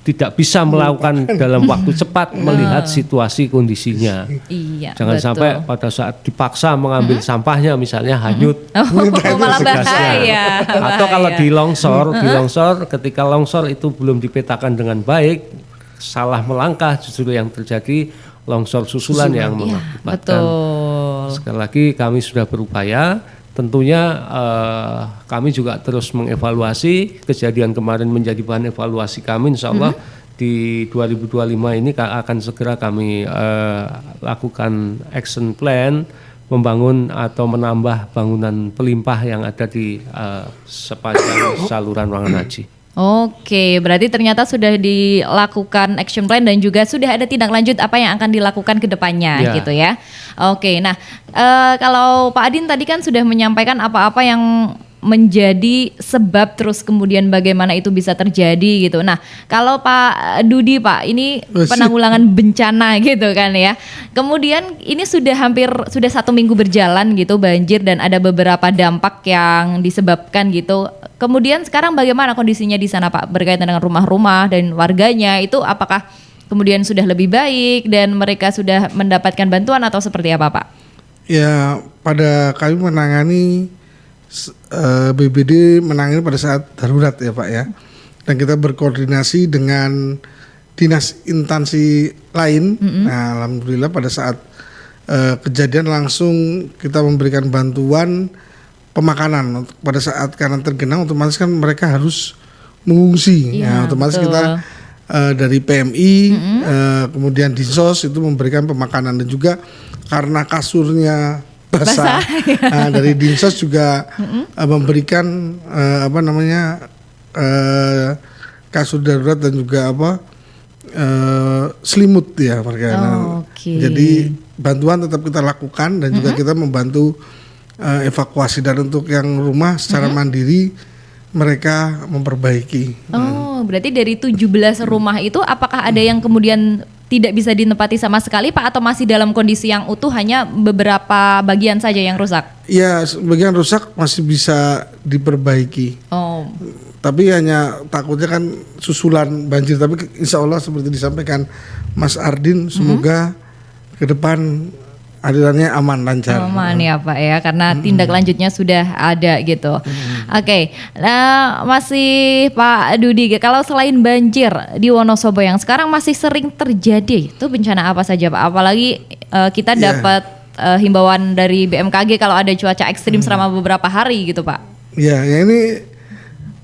[SPEAKER 3] tidak bisa melakukan dalam waktu cepat melihat situasi kondisinya.
[SPEAKER 1] Iya.
[SPEAKER 3] Jangan
[SPEAKER 1] betul.
[SPEAKER 3] sampai pada saat dipaksa mengambil sampahnya misalnya hanyut.
[SPEAKER 1] Malah bahaya.
[SPEAKER 3] Atau kalau di longsor ketika longsor itu belum dipetakan dengan baik, salah melangkah justru yang terjadi longsor susulan yang mengakibatkan.
[SPEAKER 1] Betul.
[SPEAKER 3] Sekali lagi kami sudah berupaya. Tentunya kami juga terus mengevaluasi kejadian kemarin menjadi bahan evaluasi kami. Insya Allah di 2025 ini akan segera kami lakukan action plan membangun atau menambah bangunan pelimpah yang ada di sepanjang saluran ruangan haji.
[SPEAKER 1] Oke, berarti ternyata sudah dilakukan action plan dan juga sudah ada tindak lanjut apa yang akan dilakukan ke depannya
[SPEAKER 3] Ya.
[SPEAKER 1] gitu ya. Oke, nah kalau Pak Adin tadi kan sudah menyampaikan apa-apa yang menjadi sebab terus kemudian bagaimana itu bisa terjadi gitu. Nah, kalau Pak Dudi Pak, ini penanggulangan bencana gitu kan ya. Kemudian ini sudah 1 minggu berjalan gitu banjir dan ada beberapa dampak yang disebabkan gitu. Kemudian sekarang bagaimana kondisinya di sana Pak berkaitan dengan rumah-rumah dan warganya itu apakah kemudian sudah lebih baik dan mereka sudah mendapatkan bantuan atau seperti apa Pak?
[SPEAKER 2] Ya, pada kami menangani BBD menangani pada saat darurat ya Pak ya. Dan kita berkoordinasi dengan dinas instansi lain. Nah, alhamdulillah pada saat kejadian langsung kita memberikan bantuan pemakanan. Pada saat karena tergenang otomatis kan mereka harus mengungsi.
[SPEAKER 1] Iya,
[SPEAKER 2] Nah, otomatis
[SPEAKER 1] betul.
[SPEAKER 2] kita dari PMI kemudian Dinsos itu memberikan pemakanan dan juga karena kasurnya basah. Nah, dari Dinsos juga memberikan kasur darurat dan juga selimut ya mereka.
[SPEAKER 1] Oke.
[SPEAKER 2] Jadi bantuan tetap kita lakukan dan juga kita membantu evakuasi dan untuk yang rumah secara mandiri mereka memperbaiki.
[SPEAKER 1] Oh, berarti dari 17 rumah itu apakah ada yang kemudian tidak bisa ditempati sama sekali Pak atau masih dalam kondisi yang utuh hanya beberapa bagian saja yang rusak?
[SPEAKER 2] Ya, sebagian rusak masih bisa diperbaiki.
[SPEAKER 1] Oh.
[SPEAKER 2] Tapi hanya takutnya kan susulan banjir. Tapi insya Allah seperti disampaikan Mas Ardin, semoga ke depan alirannya aman lancar.
[SPEAKER 1] Aman ya Pak ya, karena tindak lanjutnya sudah ada gitu. Oke, nah masih Pak Dudi, kalau selain banjir di Wonosobo yang sekarang masih sering terjadi, itu bencana apa saja Pak? Apalagi kita dapat himbauan dari BMKG kalau ada cuaca ekstrim selama beberapa hari gitu Pak.
[SPEAKER 2] Ya, ini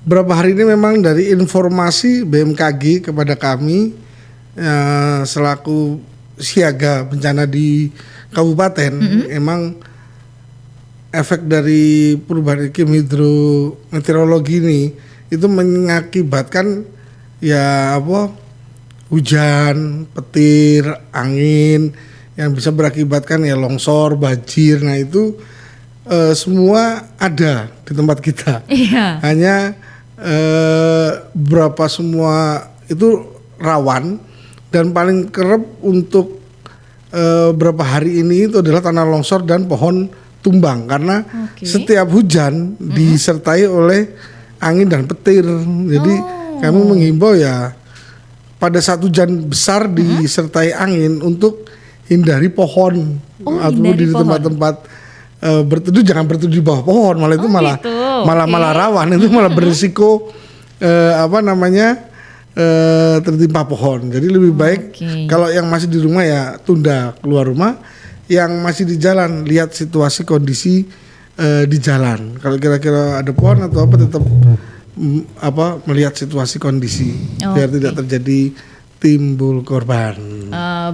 [SPEAKER 2] beberapa hari ini memang dari informasi BMKG kepada kami selaku siaga bencana di kabupaten, emang efek dari perubahan iklim hidrometeorologi ini itu mengakibatkan hujan, petir, angin yang bisa berakibatkan ya longsor, banjir. Nah itu semua ada di tempat kita.
[SPEAKER 1] Iya.
[SPEAKER 2] Hanya berapa semua itu rawan dan paling kerap untuk berapa hari ini itu adalah tanah longsor dan pohon tumbang karena setiap hujan disertai oleh angin dan petir. Jadi kami menghimbau ya pada saat hujan besar disertai angin untuk hindari pohon atau di tempat-tempat berteduh, jangan berteduh di bawah pohon, malah itu malah rawan, itu malah berisiko tertimpa pohon. Jadi lebih baik kalau yang masih di rumah ya tunda keluar rumah, yang masih di jalan lihat situasi kondisi di jalan. Kalau kira-kira ada pohon atau apa tetap melihat situasi kondisi biar tidak terjadi timbul korban.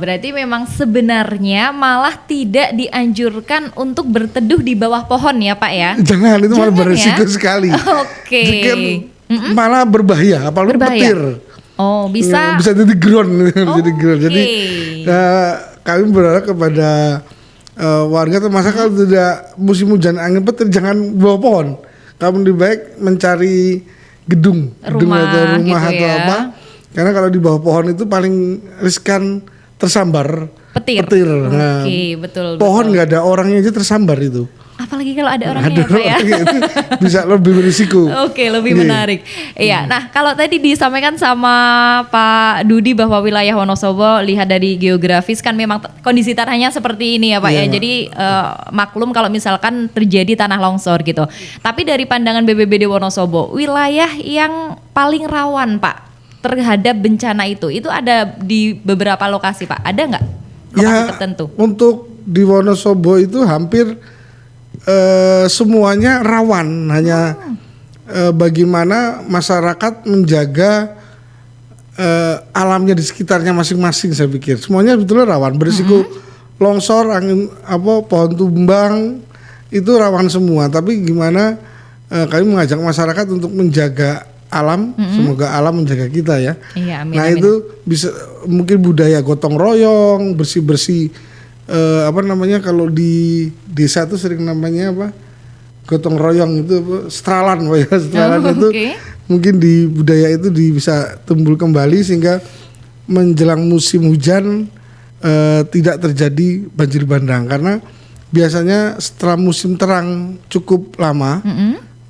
[SPEAKER 1] Berarti memang sebenarnya malah tidak dianjurkan untuk berteduh di bawah pohon ya Pak ya?
[SPEAKER 2] Jangan, itu malah berisiko sekali.
[SPEAKER 1] Oke.
[SPEAKER 2] Malah berbahaya, apalagi petir.
[SPEAKER 1] Oh, bisa
[SPEAKER 2] jadi ground. Jadi kami berharap kepada warga termasuk kalau tidak musim hujan angin petir jangan bawa pohon. Kamu lebih baik mencari gedung
[SPEAKER 1] rumah
[SPEAKER 2] atau rumah
[SPEAKER 1] gitu
[SPEAKER 2] atau
[SPEAKER 1] ya.
[SPEAKER 2] apa. Karena kalau di bawah pohon itu paling riskan tersambar
[SPEAKER 1] Petir.
[SPEAKER 2] Nah,
[SPEAKER 1] Oke, betul.
[SPEAKER 2] pohon nggak ada orangnya aja tersambar itu.
[SPEAKER 1] Apalagi kalau ada orangnya Pak ya.
[SPEAKER 2] Itu bisa lebih berisiko.
[SPEAKER 1] Oke, lebih menarik. Iya, nah kalau tadi disampaikan sama Pak Dudi bahwa wilayah Wonosobo lihat dari geografis kan memang kondisi tanahnya seperti ini ya Pak ya.
[SPEAKER 2] Iya, Pak.
[SPEAKER 1] Jadi maklum kalau misalkan terjadi tanah longsor gitu. Tapi dari pandangan BPBD Wonosobo, wilayah yang paling rawan Pak terhadap bencana itu ada di beberapa lokasi Pak. Ada nggak lokasi tertentu?
[SPEAKER 2] Untuk di Wonosobo itu hampir semuanya rawan, hanya bagaimana masyarakat menjaga alamnya di sekitarnya masing-masing. Saya pikir semuanya sebetulnya rawan, berisiko longsor, angin pohon tumbang itu rawan semua. Tapi gimana kami mengajak masyarakat untuk menjaga alam, semoga alam menjaga kita ya.
[SPEAKER 1] Iya, amin,
[SPEAKER 2] nah
[SPEAKER 1] amin.
[SPEAKER 2] itu bisa mungkin budaya gotong royong, bersih-bersih. Kalau di desa tuh sering namanya gotong royong itu stralan, stralan itu
[SPEAKER 1] Okay.
[SPEAKER 2] mungkin di budaya itu bisa tumbuh kembali sehingga menjelang musim hujan tidak terjadi banjir bandang, karena biasanya setelah musim terang cukup lama,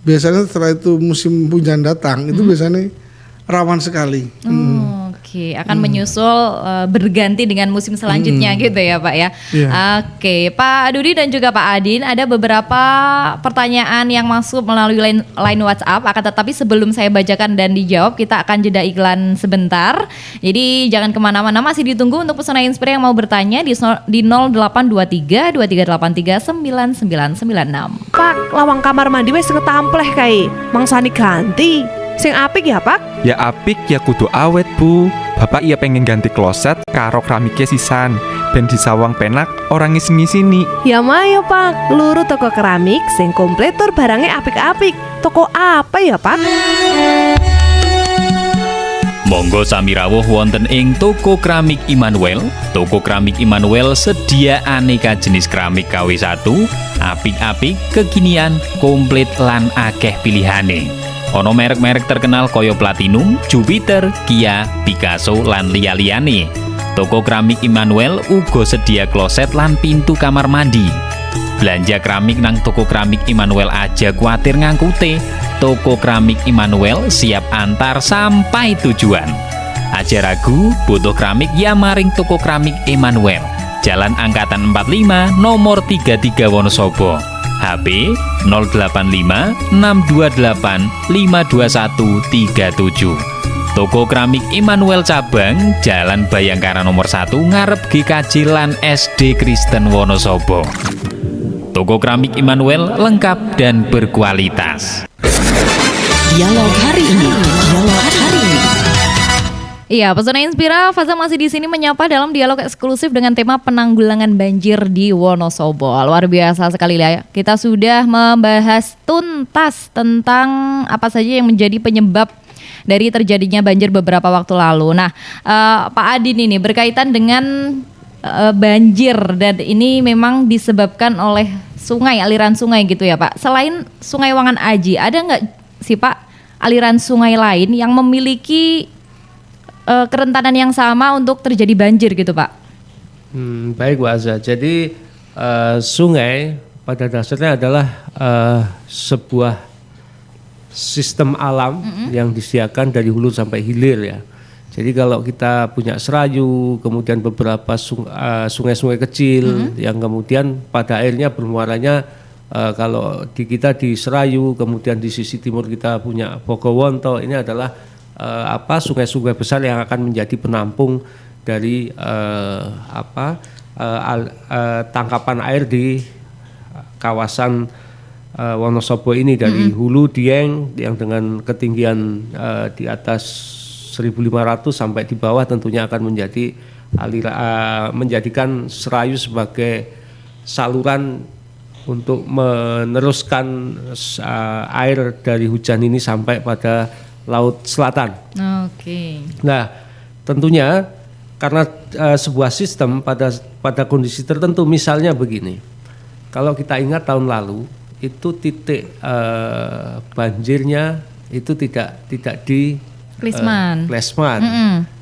[SPEAKER 2] biasanya setelah itu musim hujan datang itu biasanya rawan sekali.
[SPEAKER 1] Oke, akan menyusul berganti dengan musim selanjutnya gitu ya Pak ya.
[SPEAKER 2] Iya.
[SPEAKER 1] Oke, Pak Dudi dan juga Pak Adin, ada beberapa pertanyaan yang masuk melalui line WhatsApp. Akan tetapi sebelum saya bacakan dan dijawab, kita akan jeda iklan sebentar. Jadi jangan kemana-mana, masih ditunggu untuk pesona Inspira yang mau bertanya di 0823 2383 9996.
[SPEAKER 4] Pak, lawang kamar mandi wis ketampleh kae. Mangsane ganti. Sing apik ya, Pak?
[SPEAKER 5] Ya apik ya kudu awet Bu. Bapak ya pengen ganti kloset karo keramiknya sisan ben disawang penak orang ngisi-ngisini.
[SPEAKER 4] Ya mayo, Pak. Luru toko keramik sing komplit tur barangnya apik-apik. Toko apa ya, Pak?
[SPEAKER 6] Monggo sami rawuh wonten ing Toko Keramik Immanuel. Toko Keramik Immanuel sedia aneka jenis keramik KW1, apik-apik, kekinian, komplit lan akeh pilihane. Ono merek-merek terkenal koyo Platinum, Jupiter, Kia, Picasso lan liya-liyane. Toko Keramik Immanuel uga sedia kloset lan pintu kamar mandi. Belanja keramik nang Toko Keramik Immanuel aja kuatir ngangkute. Toko Keramik Immanuel siap antar sampai tujuan. Aja ragu, butuh keramik ya maring Toko Keramik Immanuel. Jalan Angkatan 45, nomor 33 Wonosobo. HP 085 628 52137. Toko Keramik Immanuel Cabang, Jalan Bayangkara nomor 1 ngarep GKJ lan SD Kristen Wonosobo. Toko Keramik Immanuel lengkap dan berkualitas.
[SPEAKER 7] Dialog hari ini.
[SPEAKER 1] Iya, Pesona Inspira, Faza masih di sini menyapa dalam dialog eksklusif dengan tema penanggulangan banjir di Wonosobo. Luar biasa sekali ya. Kita sudah membahas tuntas tentang apa saja yang menjadi penyebab dari terjadinya banjir beberapa waktu lalu. Nah, Pak Adin ini berkaitan dengan banjir dan ini memang disebabkan oleh sungai, aliran sungai gitu ya Pak. Selain Sungai Wangan Aji, ada nggak sih Pak aliran sungai lain yang memiliki kerentanan yang sama untuk terjadi banjir gitu Pak?
[SPEAKER 3] Baik Bu Azza. Jadi sungai pada dasarnya adalah sebuah sistem alam yang disediakan dari hulu sampai hilir ya. Jadi kalau kita punya serayu, kemudian beberapa sungai-sungai kecil yang kemudian pada akhirnya bermuaranya kalau di kita di Serayu, kemudian di sisi timur kita punya Bogowonto, ini adalah sungai-sungai besar yang akan menjadi penampung dari tangkapan air di kawasan Wonosobo ini dari hulu Dieng yang dengan ketinggian di atas 1.500 sampai di bawah tentunya akan menjadi menjadikan Serayu sebagai saluran untuk meneruskan air dari hujan ini sampai pada Laut Selatan.
[SPEAKER 1] Oke.
[SPEAKER 3] Nah, tentunya karena sebuah sistem pada kondisi tertentu, misalnya begini, kalau kita ingat tahun lalu itu titik banjirnya itu tidak di Klesman,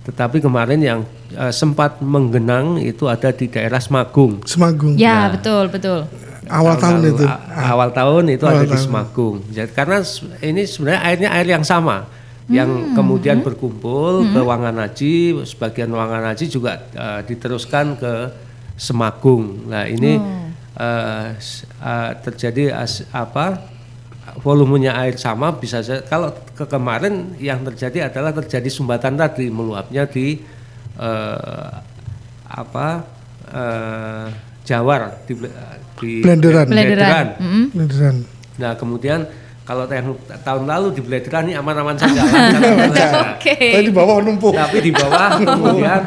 [SPEAKER 3] tetapi kemarin yang sempat menggenang itu ada di daerah Semagung.
[SPEAKER 2] Semagung.
[SPEAKER 1] Ya, betul.
[SPEAKER 2] Awal tahun
[SPEAKER 3] lalu,
[SPEAKER 2] itu.
[SPEAKER 3] Awal tahun itu
[SPEAKER 2] Awal
[SPEAKER 3] ada di
[SPEAKER 2] tahun.
[SPEAKER 3] Semagung. Jadi karena ini sebenarnya airnya air yang sama, yang kemudian berkumpul ke Wanganaji, sebagian Wanganaji juga diteruskan ke Semagung. Nah ini terjadi volumenya air sama, bisa saja kalau kemarin yang terjadi adalah terjadi sumbatan tadi meluapnya di Jawar di
[SPEAKER 2] Blenderan.
[SPEAKER 3] Blenderan. Nah kemudian kalau yang tahun lalu di Blenderan ini aman-aman saja.
[SPEAKER 2] Tapi di bawah numpuk.
[SPEAKER 3] Tapi di bawah kemudian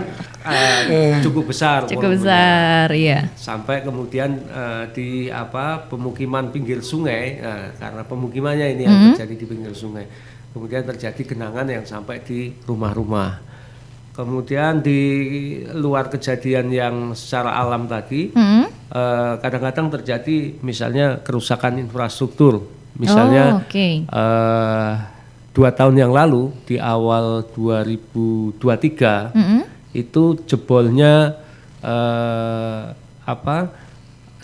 [SPEAKER 3] cukup besar.
[SPEAKER 1] Cukup
[SPEAKER 3] volumenya.
[SPEAKER 1] besar, iya.
[SPEAKER 3] Sampai kemudian di pemukiman pinggir sungai, karena pemukimannya ini yang terjadi di pinggir sungai. Kemudian terjadi genangan yang sampai di rumah-rumah. Kemudian di luar kejadian yang secara alam tadi, kadang-kadang terjadi misalnya kerusakan infrastruktur. Misalnya 2 tahun yang lalu di awal 2023 itu jebolnya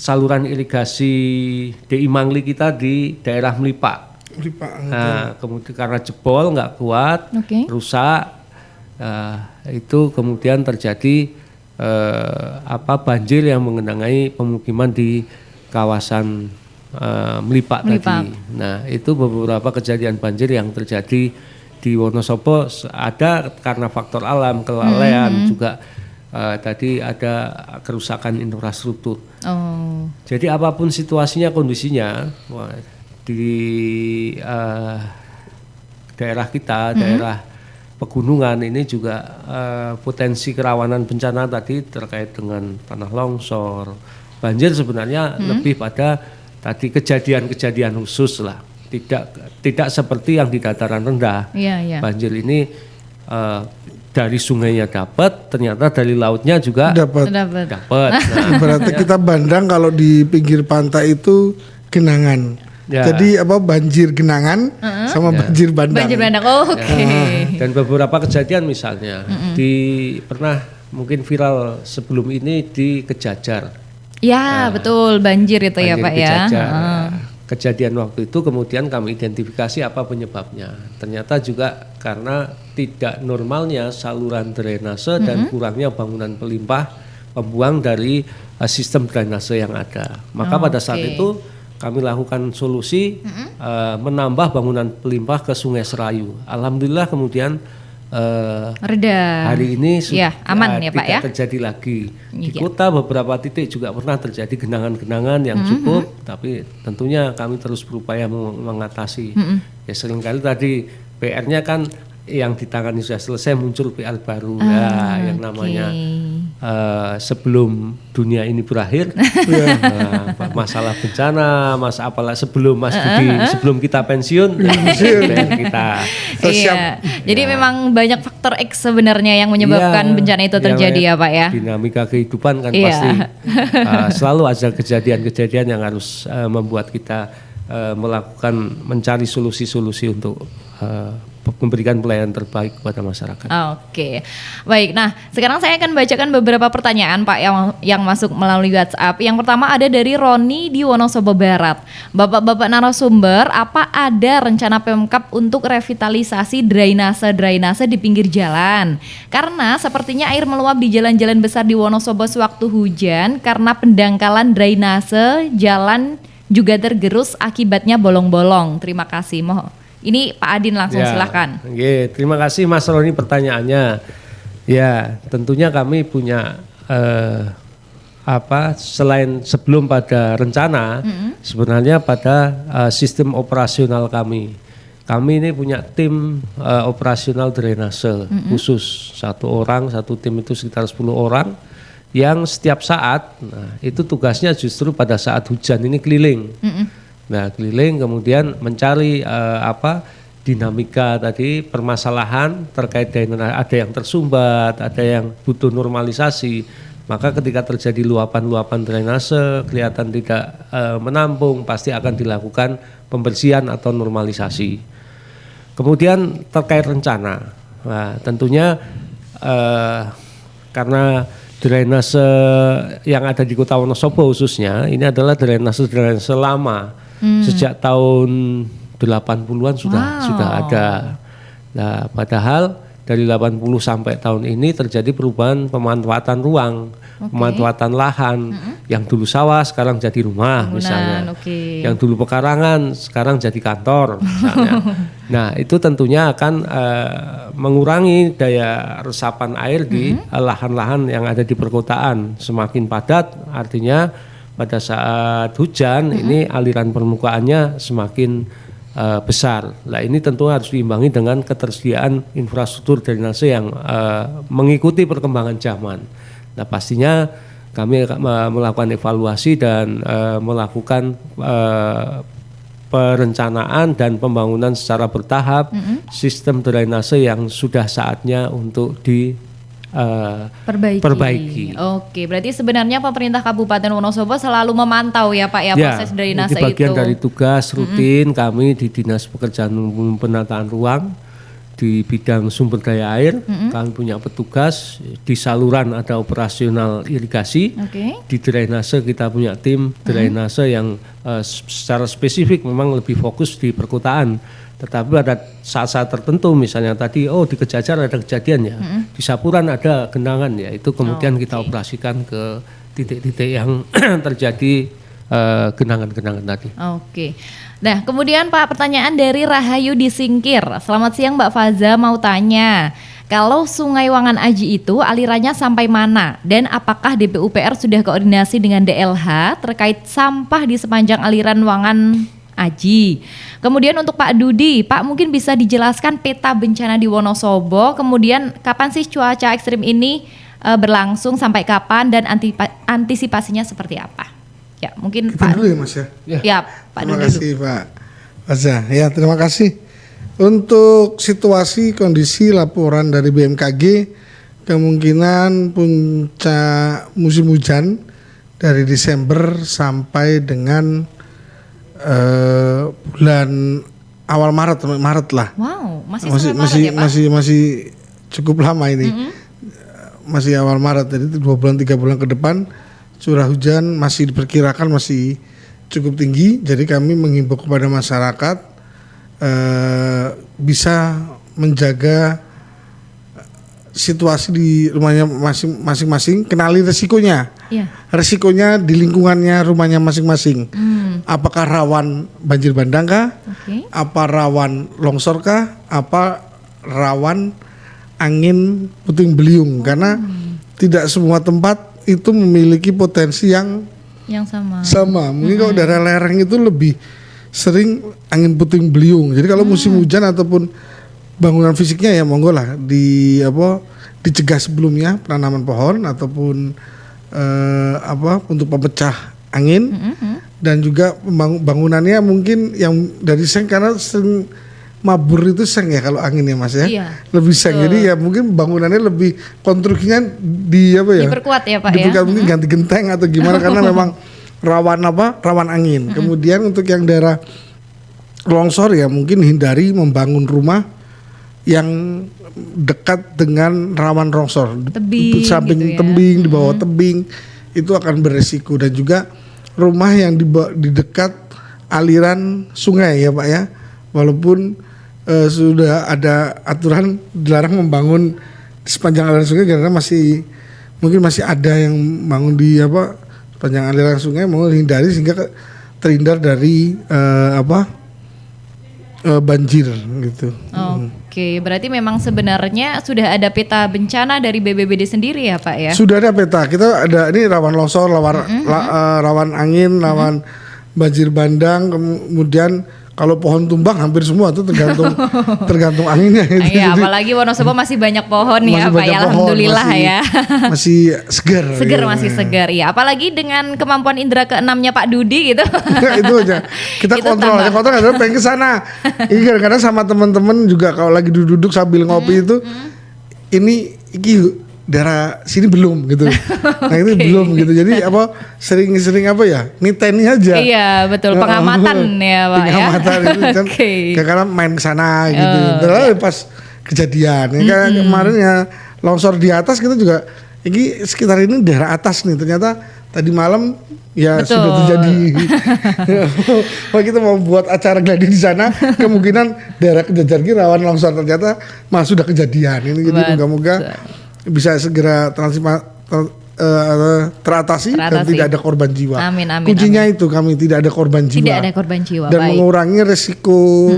[SPEAKER 3] saluran irigasi DI Mangli kita di daerah Melipak. Nah, kemudian karena jebol nggak kuat, rusak. Itu kemudian terjadi banjir yang mengenangi pemukiman di kawasan Melipak tadi. Nah itu beberapa kejadian banjir yang terjadi di Wonosobo ada karena faktor alam, kelalaian juga tadi ada kerusakan infrastruktur. Jadi apapun situasinya, kondisinya di daerah kita, daerah pegunungan ini juga potensi kerawanan bencana tadi terkait dengan tanah longsor, banjir sebenarnya lebih pada tadi kejadian-kejadian khusus lah, tidak seperti yang di dataran rendah. Banjir ini dari sungainya dapat, ternyata dari lautnya juga dapat. Nah,
[SPEAKER 2] berarti kita bandang kalau di pinggir pantai itu genangan. Jadi banjir genangan sama banjir bandang.
[SPEAKER 3] Dan beberapa kejadian misalnya pernah mungkin viral sebelum ini di Kejajar.
[SPEAKER 1] Ya betul, banjir itu ya Pak ya.
[SPEAKER 3] Kejadian waktu itu kemudian kami identifikasi apa penyebabnya. Ternyata juga karena tidak normalnya saluran drainase dan kurangnya bangunan pelimpah pembuang dari sistem drainase yang ada. Maka pada saat itu kami lakukan solusi menambah bangunan pelimpah ke Sungai Serayu. Alhamdulillah kemudian
[SPEAKER 1] reda.
[SPEAKER 3] Hari ini sudah
[SPEAKER 1] aman ya Pak ya.
[SPEAKER 3] Terjadi lagi di kota beberapa titik juga pernah terjadi genangan-genangan yang cukup, tapi tentunya kami terus berupaya mengatasi. Ya seringkali tadi PR-nya kan yang ditangani sudah selesai, muncul PR baru yang namanya sebelum dunia ini berakhir, masalah bencana, apalah sebelum Mas Budi, sebelum kita pensiun, kita
[SPEAKER 1] siap. Jadi memang banyak faktor X sebenarnya yang menyebabkan bencana itu terjadi ya Pak ya.
[SPEAKER 3] Dinamika kehidupan kan pasti selalu ada kejadian-kejadian yang harus membuat kita mencari solusi-solusi untuk memberikan pelayanan terbaik kepada masyarakat.
[SPEAKER 1] Oke, baik. Nah, sekarang saya akan bacakan beberapa pertanyaan Pak yang masuk melalui WhatsApp. Yang pertama ada dari Roni di Wonosobo Barat. Bapak-bapak narasumber, apa ada rencana Pemkab untuk revitalisasi drainase di pinggir jalan? Karena sepertinya air meluap di jalan-jalan besar di Wonosobo sewaktu hujan karena pendangkalan drainase jalan juga tergerus akibatnya bolong-bolong. Terima kasih. Ini Pak Adin langsung silakan.
[SPEAKER 3] Terima kasih Mas Roni pertanyaannya. Ya, tentunya kami punya selain sebelum pada rencana, sebenarnya pada sistem operasional kami. Kami ini punya tim operasional drainase khusus, satu tim itu sekitar 10 orang yang setiap saat, itu tugasnya justru pada saat hujan ini keliling. Nah, keliling kemudian mencari dinamika tadi, permasalahan terkait dengan ada yang tersumbat, ada yang butuh normalisasi. Maka ketika terjadi luapan-luapan drainase kelihatan tidak menampung, pasti akan dilakukan pembersihan atau normalisasi. Kemudian terkait rencana, nah, tentunya karena drainase yang ada di Kota Wonosobo khususnya ini adalah drainase lama. Sejak tahun 80-an sudah ada. Nah, padahal dari 80 sampai tahun ini terjadi perubahan pemanfaatan ruang, pemanfaatan lahan. Yang dulu sawah sekarang jadi rumah misalnya. Yang dulu pekarangan sekarang jadi kantor misalnya. Nah, itu tentunya akan mengurangi daya resapan air di lahan-lahan yang ada di perkotaan. Semakin padat artinya pada saat hujan ini aliran permukaannya semakin besar. Nah, ini tentu harus diimbangi dengan ketersediaan infrastruktur drainase yang mengikuti perkembangan zaman. Nah, pastinya kami akan melakukan evaluasi dan melakukan perencanaan dan pembangunan secara bertahap sistem drainase yang sudah saatnya untuk perbaiki.
[SPEAKER 1] Oke, berarti sebenarnya pemerintah Kabupaten Wonosobo selalu memantau ya Pak ya proses drainase
[SPEAKER 3] itu. Bagian
[SPEAKER 1] itu.
[SPEAKER 3] dari tugas rutin kami di Dinas Pekerjaan Umum Penataan Ruang di bidang sumber daya air. Kami punya petugas di saluran ada operasional irigasi. Di drainase kita punya tim drainase yang secara spesifik memang lebih fokus di perkotaan. Tetapi ada saat-saat tertentu misalnya tadi di Kejajar ada kejadian ya, di Sapuran ada genangan ya, itu kemudian kita operasikan ke titik-titik yang terjadi genangan-genangan tadi.
[SPEAKER 1] Nah kemudian Pak, pertanyaan dari Rahayu di Singkir. Selamat siang Mbak Faza, mau tanya kalau Sungai Wangan Aji itu alirannya sampai mana dan apakah DPUPR sudah koordinasi dengan DLH terkait sampah di sepanjang aliran Wangan Aji. Kemudian untuk Pak Dudi, Pak mungkin bisa dijelaskan peta bencana di Wonosobo, kemudian kapan sih cuaca ekstrim ini berlangsung, sampai kapan dan antisipasinya seperti apa? Ya mungkin
[SPEAKER 2] Kita
[SPEAKER 1] Pak
[SPEAKER 2] dulu ya Mas ya.
[SPEAKER 1] Ya Pak
[SPEAKER 2] Terima
[SPEAKER 1] Dudi
[SPEAKER 2] kasih Pak Faza. Ya terima kasih. Untuk situasi kondisi laporan dari BMKG, kemungkinan puncak musim hujan dari Desember sampai dengan bulan awal Maret lah.
[SPEAKER 1] Wow, masih ya, Pak?
[SPEAKER 2] Masih cukup lama ini. Masih awal Maret, jadi 2 bulan 3 bulan ke depan curah hujan masih diperkirakan masih cukup tinggi. Jadi kami menghimbau kepada masyarakat bisa menjaga situasi di rumahnya masing-masing, kenali resikonya. Resikonya di lingkungannya rumahnya masing-masing. Apakah rawan banjir bandang kah? Apa rawan longsor kah? Apa rawan angin puting beliung? Karena tidak semua tempat itu memiliki potensi yang sama. Mungkin kalau daerah lereng itu lebih sering angin puting beliung. Jadi kalau musim hujan ataupun bangunan fisiknya ya monggo lah dicegah sebelumnya, penanaman pohon ataupun untuk pemecah angin. Dan juga bangunannya mungkin yang dari seng, karena sering mabur itu seng ya kalau angin ya Mas ya. Lebih seng. Jadi ya mungkin bangunannya lebih konstruksinya diperkuat ya Pak ya. Mungkin ganti genteng atau gimana karena memang rawan angin. Kemudian untuk yang daerah longsor ya mungkin hindari membangun rumah yang dekat dengan rawan longsor, samping tebing, di bawah tebing itu akan beresiko. Dan juga rumah yang di dekat aliran sungai ya Pak ya, walaupun sudah ada aturan dilarang membangun di sepanjang aliran sungai karena mungkin masih ada yang bangun di sepanjang aliran sungai, mau hindari sehingga terhindar dari banjir gitu.
[SPEAKER 1] Berarti memang sebenarnya sudah ada peta bencana dari BBBD sendiri ya Pak ya? Sudah
[SPEAKER 2] ada peta, kita ada ini rawan longsor, rawan angin, rawan banjir bandang, kemudian kalau pohon tumbang hampir semua itu tergantung anginnya. Gitu.
[SPEAKER 1] Iya, apalagi Wonosobo masih banyak pohon ya Pak ya, alhamdulillah ya.
[SPEAKER 2] Masih segar.
[SPEAKER 1] Masih segar ya. Apalagi dengan kemampuan indera keenamnya Pak Dudi gitu.
[SPEAKER 2] Itu aja. Kita kontrol adalah pengen ke sana. Ini kadang-kadang sama teman-teman juga kalau lagi duduk sambil ngopi itu, ini daerah sini belum gitu. Nah itu belum gitu. Jadi sering niteni aja. Iya
[SPEAKER 1] betul, pengamatan ya Pak ya.
[SPEAKER 2] Pengamatan itu kan karena main ke sana gitu. Terus pas kejadian kayak kemarin ya longsor di atas kita juga ini sekitar ini daerah atas nih, ternyata tadi malam ya
[SPEAKER 1] Betul.
[SPEAKER 2] sudah terjadi. Kalau kita mau buat acara gladi di sana, kemungkinan daerah Kejajar ini rawan longsor, ternyata malah sudah kejadian ini. Jadi moga-moga bisa segera teratasi dan tidak ada korban jiwa.
[SPEAKER 1] Amin, amin.
[SPEAKER 2] Kuncinya itu kami tidak ada korban jiwa.
[SPEAKER 1] Tidak ada korban jiwa.
[SPEAKER 2] Dan
[SPEAKER 1] Baik.
[SPEAKER 2] mengurangi resiko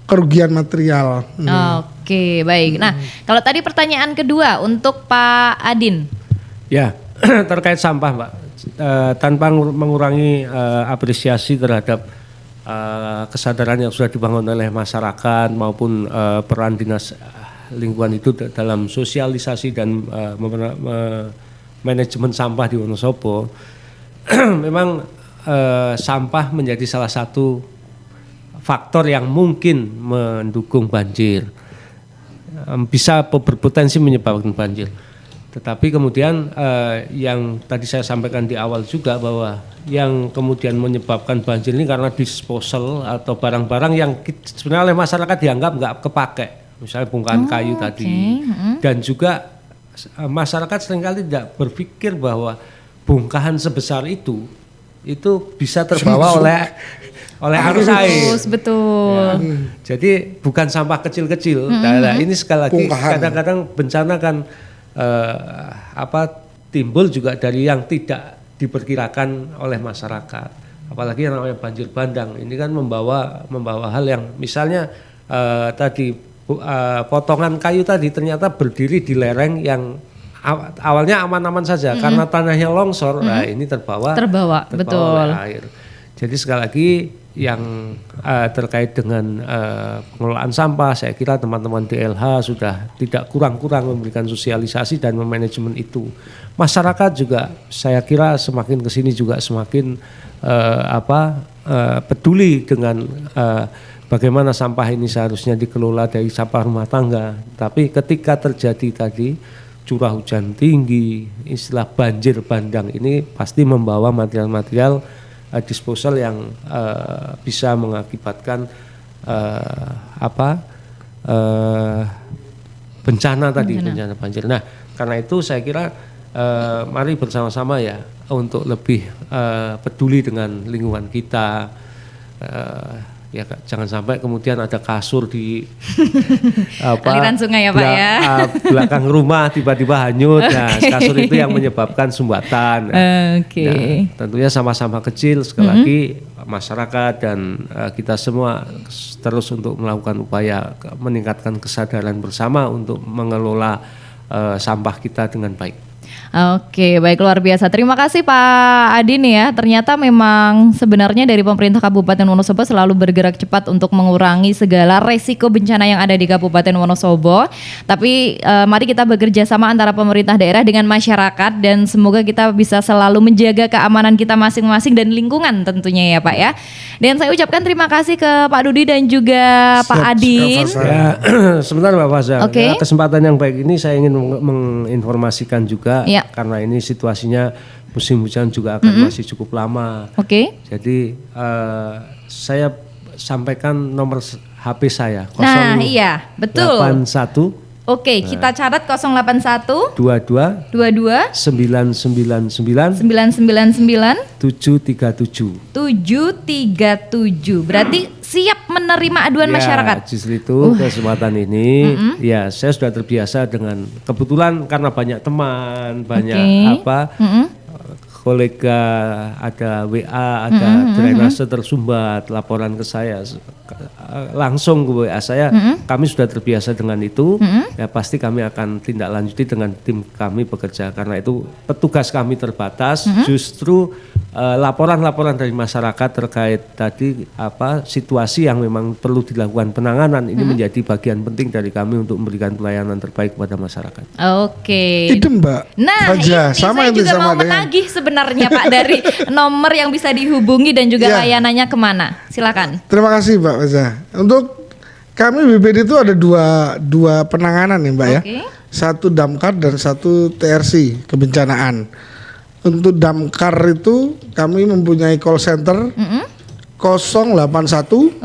[SPEAKER 2] kerugian material.
[SPEAKER 1] Oke, baik. Nah, kalau tadi pertanyaan kedua untuk Pak Adin.
[SPEAKER 3] Ya, terkait sampah, Mbak. Tanpa mengurangi apresiasi terhadap kesadaran yang sudah dibangun oleh masyarakat maupun peran dinas lingkungan itu dalam sosialisasi dan manajemen sampah di Wonosobo, memang sampah menjadi salah satu faktor yang mungkin mendukung banjir, bisa berpotensi menyebabkan banjir. Tetapi kemudian yang tadi saya sampaikan di awal juga bahwa yang kemudian menyebabkan banjir ini karena disposal atau barang-barang yang sebenarnya oleh masyarakat dianggap nggak kepake, misalnya bongkahan kayu tadi, dan juga masyarakat seringkali tidak berpikir bahwa bongkahan sebesar itu bisa terbawa oleh arus air.
[SPEAKER 1] Betul.
[SPEAKER 3] Ya. Jadi bukan sampah kecil-kecil. Nah, ini sekali lagi kadang-kadang bencana kan timbul juga dari yang tidak diperkirakan oleh masyarakat. Apalagi yang namanya banjir bandang. Ini kan membawa hal yang misalnya tadi potongan kayu tadi ternyata berdiri di lereng yang awalnya aman-aman saja karena tanahnya longsor. Nah, ini terbawa
[SPEAKER 1] betul
[SPEAKER 3] oleh air. Jadi sekali lagi yang terkait dengan pengelolaan sampah, saya kira teman-teman DLH sudah tidak kurang-kurang memberikan sosialisasi dan memanajemen itu. Masyarakat juga saya kira semakin kesini juga semakin peduli dengan bagaimana sampah ini seharusnya dikelola dari sampah rumah tangga. Tapi ketika terjadi tadi curah hujan tinggi, istilah banjir bandang ini pasti membawa material-material disposal yang bisa mengakibatkan bencana banjir. Nah, karena itu saya kira mari bersama-sama ya untuk lebih peduli dengan lingkungan kita. Ya, jangan sampai kemudian ada kasur di
[SPEAKER 1] aliran sungai ya Pak ya.
[SPEAKER 3] Belakang rumah tiba-tiba hanyut. Nah, kasur itu yang menyebabkan sumbatan. Nah, tentunya sama-sama kecil sekali lagi masyarakat dan kita semua terus untuk melakukan upaya meningkatkan kesadaran bersama untuk mengelola sampah kita dengan baik.
[SPEAKER 1] Oke, baik, luar biasa. Terima kasih Pak Adin ya. Ternyata memang sebenarnya dari pemerintah Kabupaten Wonosobo selalu bergerak cepat untuk mengurangi segala resiko bencana yang ada di Kabupaten Wonosobo. Tapi mari kita bekerja sama antara pemerintah daerah dengan masyarakat dan semoga kita bisa selalu menjaga keamanan kita masing-masing dan lingkungan tentunya ya Pak ya. Dan saya ucapkan terima kasih ke Pak Dudi dan juga Pak Adin.
[SPEAKER 3] Ya, sebentar Mbak Faza.
[SPEAKER 1] Oke.
[SPEAKER 3] Kesempatan yang baik ini saya ingin menginformasikan juga.
[SPEAKER 1] Ya.
[SPEAKER 3] Karena ini situasinya musim hujan juga akan masih cukup lama.
[SPEAKER 1] Oke.
[SPEAKER 3] Jadi saya sampaikan nomor HP saya.
[SPEAKER 1] Nah, iya, betul.
[SPEAKER 3] 81.
[SPEAKER 1] Oke, kita catat 081
[SPEAKER 3] 22
[SPEAKER 1] 999
[SPEAKER 3] 737.
[SPEAKER 1] Berarti siap menerima aduan masyarakat.
[SPEAKER 3] Justru itu kesempatan ini ya saya sudah terbiasa dengan kebetulan karena banyak teman, banyak kolega, ada WA, ada drainase tersumbat, laporan ke saya langsung ke WA saya, kami sudah terbiasa dengan itu, ya pasti kami akan tindak lanjuti dengan tim kami bekerja karena itu petugas kami terbatas, justru laporan-laporan dari masyarakat terkait tadi situasi yang memang perlu dilakukan penanganan ini menjadi bagian penting dari kami untuk memberikan pelayanan terbaik kepada masyarakat.
[SPEAKER 1] Oke.
[SPEAKER 2] Itu Mbak.
[SPEAKER 1] Nah,
[SPEAKER 2] Faja,
[SPEAKER 1] ini saya juga mau menagih sebenarnya Pak dari nomor yang bisa dihubungi dan juga layanannya kemana. Silakan.
[SPEAKER 2] Terima kasih Mbak Faja. Untuk kami BPD itu ada dua penanganan nih Mbak ya. Satu damkar dan satu TRC kebencanaan. Untuk damkar itu kami mempunyai call center 081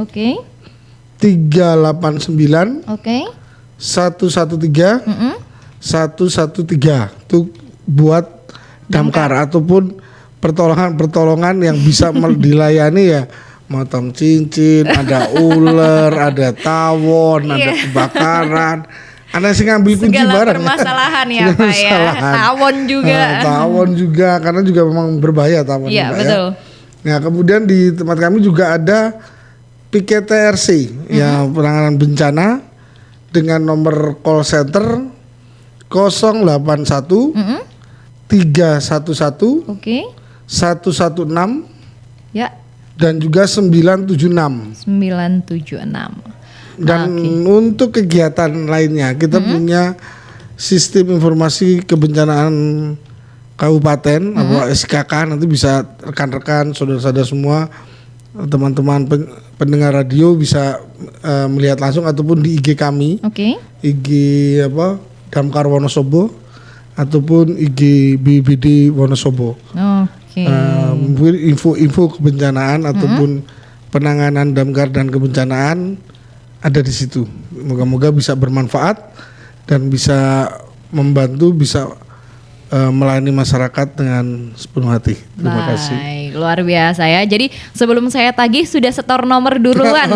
[SPEAKER 2] 389 113 119 113 itu buat damkar ataupun pertolongan yang bisa dilayani ya, motong cincin, ada ular, ada tawon, ada kebakaran, ada yang ngambil kunci
[SPEAKER 1] Segala
[SPEAKER 2] barang.
[SPEAKER 1] permasalahan ya Pak ya.
[SPEAKER 2] Permasalahan.
[SPEAKER 1] Tawon juga.
[SPEAKER 2] Tawon juga karena juga memang berbahaya tawon.
[SPEAKER 1] Iya
[SPEAKER 2] juga,
[SPEAKER 1] betul.
[SPEAKER 2] Ya. Nah kemudian di tempat kami juga ada PKTRC ya, penanganan bencana dengan nomor call center 081 311
[SPEAKER 1] Oke.
[SPEAKER 2] 116
[SPEAKER 1] Ya,
[SPEAKER 2] dan juga 976.
[SPEAKER 1] 976.
[SPEAKER 2] Dan untuk kegiatan lainnya kita punya sistem informasi kebencanaan kabupaten atau SKK, nanti bisa rekan-rekan saudara-saudara semua, teman-teman pendengar radio bisa melihat langsung ataupun di IG kami.
[SPEAKER 1] Oke.
[SPEAKER 2] IG Damkar Wonosobo ataupun IG BPBD Wonosobo.
[SPEAKER 1] Oke.
[SPEAKER 2] Mungkin info-info kebencanaan ataupun penanganan damkar dan kebencanaan ada di situ. Moga-moga bisa bermanfaat dan bisa membantu, bisa melayani masyarakat dengan sepenuh hati. Terima kasih.
[SPEAKER 1] Baik, luar biasa ya. Jadi sebelum saya tagih sudah setor nomor duluan.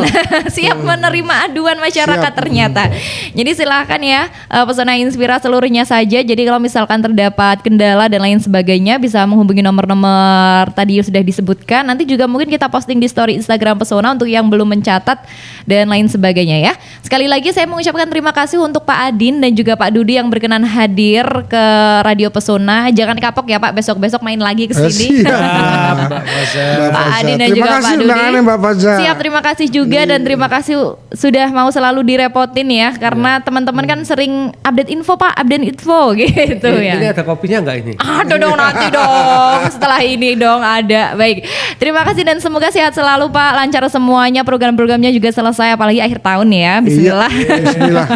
[SPEAKER 1] Siap menerima aduan masyarakat ternyata. Jadi silakan ya, Pesona Inspira seluruhnya saja. Jadi kalau misalkan terdapat kendala dan lain sebagainya bisa menghubungi nomor-nomor tadi yang sudah disebutkan. Nanti juga mungkin kita posting di story Instagram Pesona untuk yang belum mencatat dan lain sebagainya ya. Sekali lagi saya mengucapkan terima kasih untuk Pak Adin dan juga Pak Dudi yang berkenan hadir ke Radio Pesona. Jangan kapok ya Pak, besok-besok main lagi ke sini. Pak Adin dan juga Pak Dudi.
[SPEAKER 2] Mbak Faza.
[SPEAKER 1] Siap, terima kasih juga dan terima kasih sudah mau selalu direpotin ya, karena teman-teman kan sering update info Pak, update info gitu ya.
[SPEAKER 3] Ini ada kopinya nggak ini?
[SPEAKER 1] Ada dong nanti dong, setelah ini dong ada. Baik, terima kasih dan semoga sehat selalu Pak, lancar semuanya, program-programnya juga selesai apalagi akhir tahun ya. Bismillah.
[SPEAKER 2] Iya, bismillah.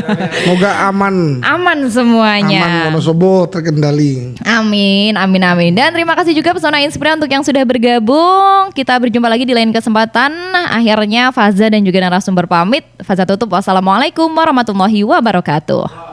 [SPEAKER 2] Moga aman.
[SPEAKER 1] Aman semuanya.
[SPEAKER 2] Aman, Wonosobo terkendali.
[SPEAKER 1] Amin, amin, amin. Dan terima kasih juga Pesona Inspira untuk yang sudah bergabung. Kita berjumpa lagi di lain kesempatan. Akhirnya Faza dan juga narasumber pamit. Faza tutup. Wassalamualaikum warahmatullahi wabarakatuh.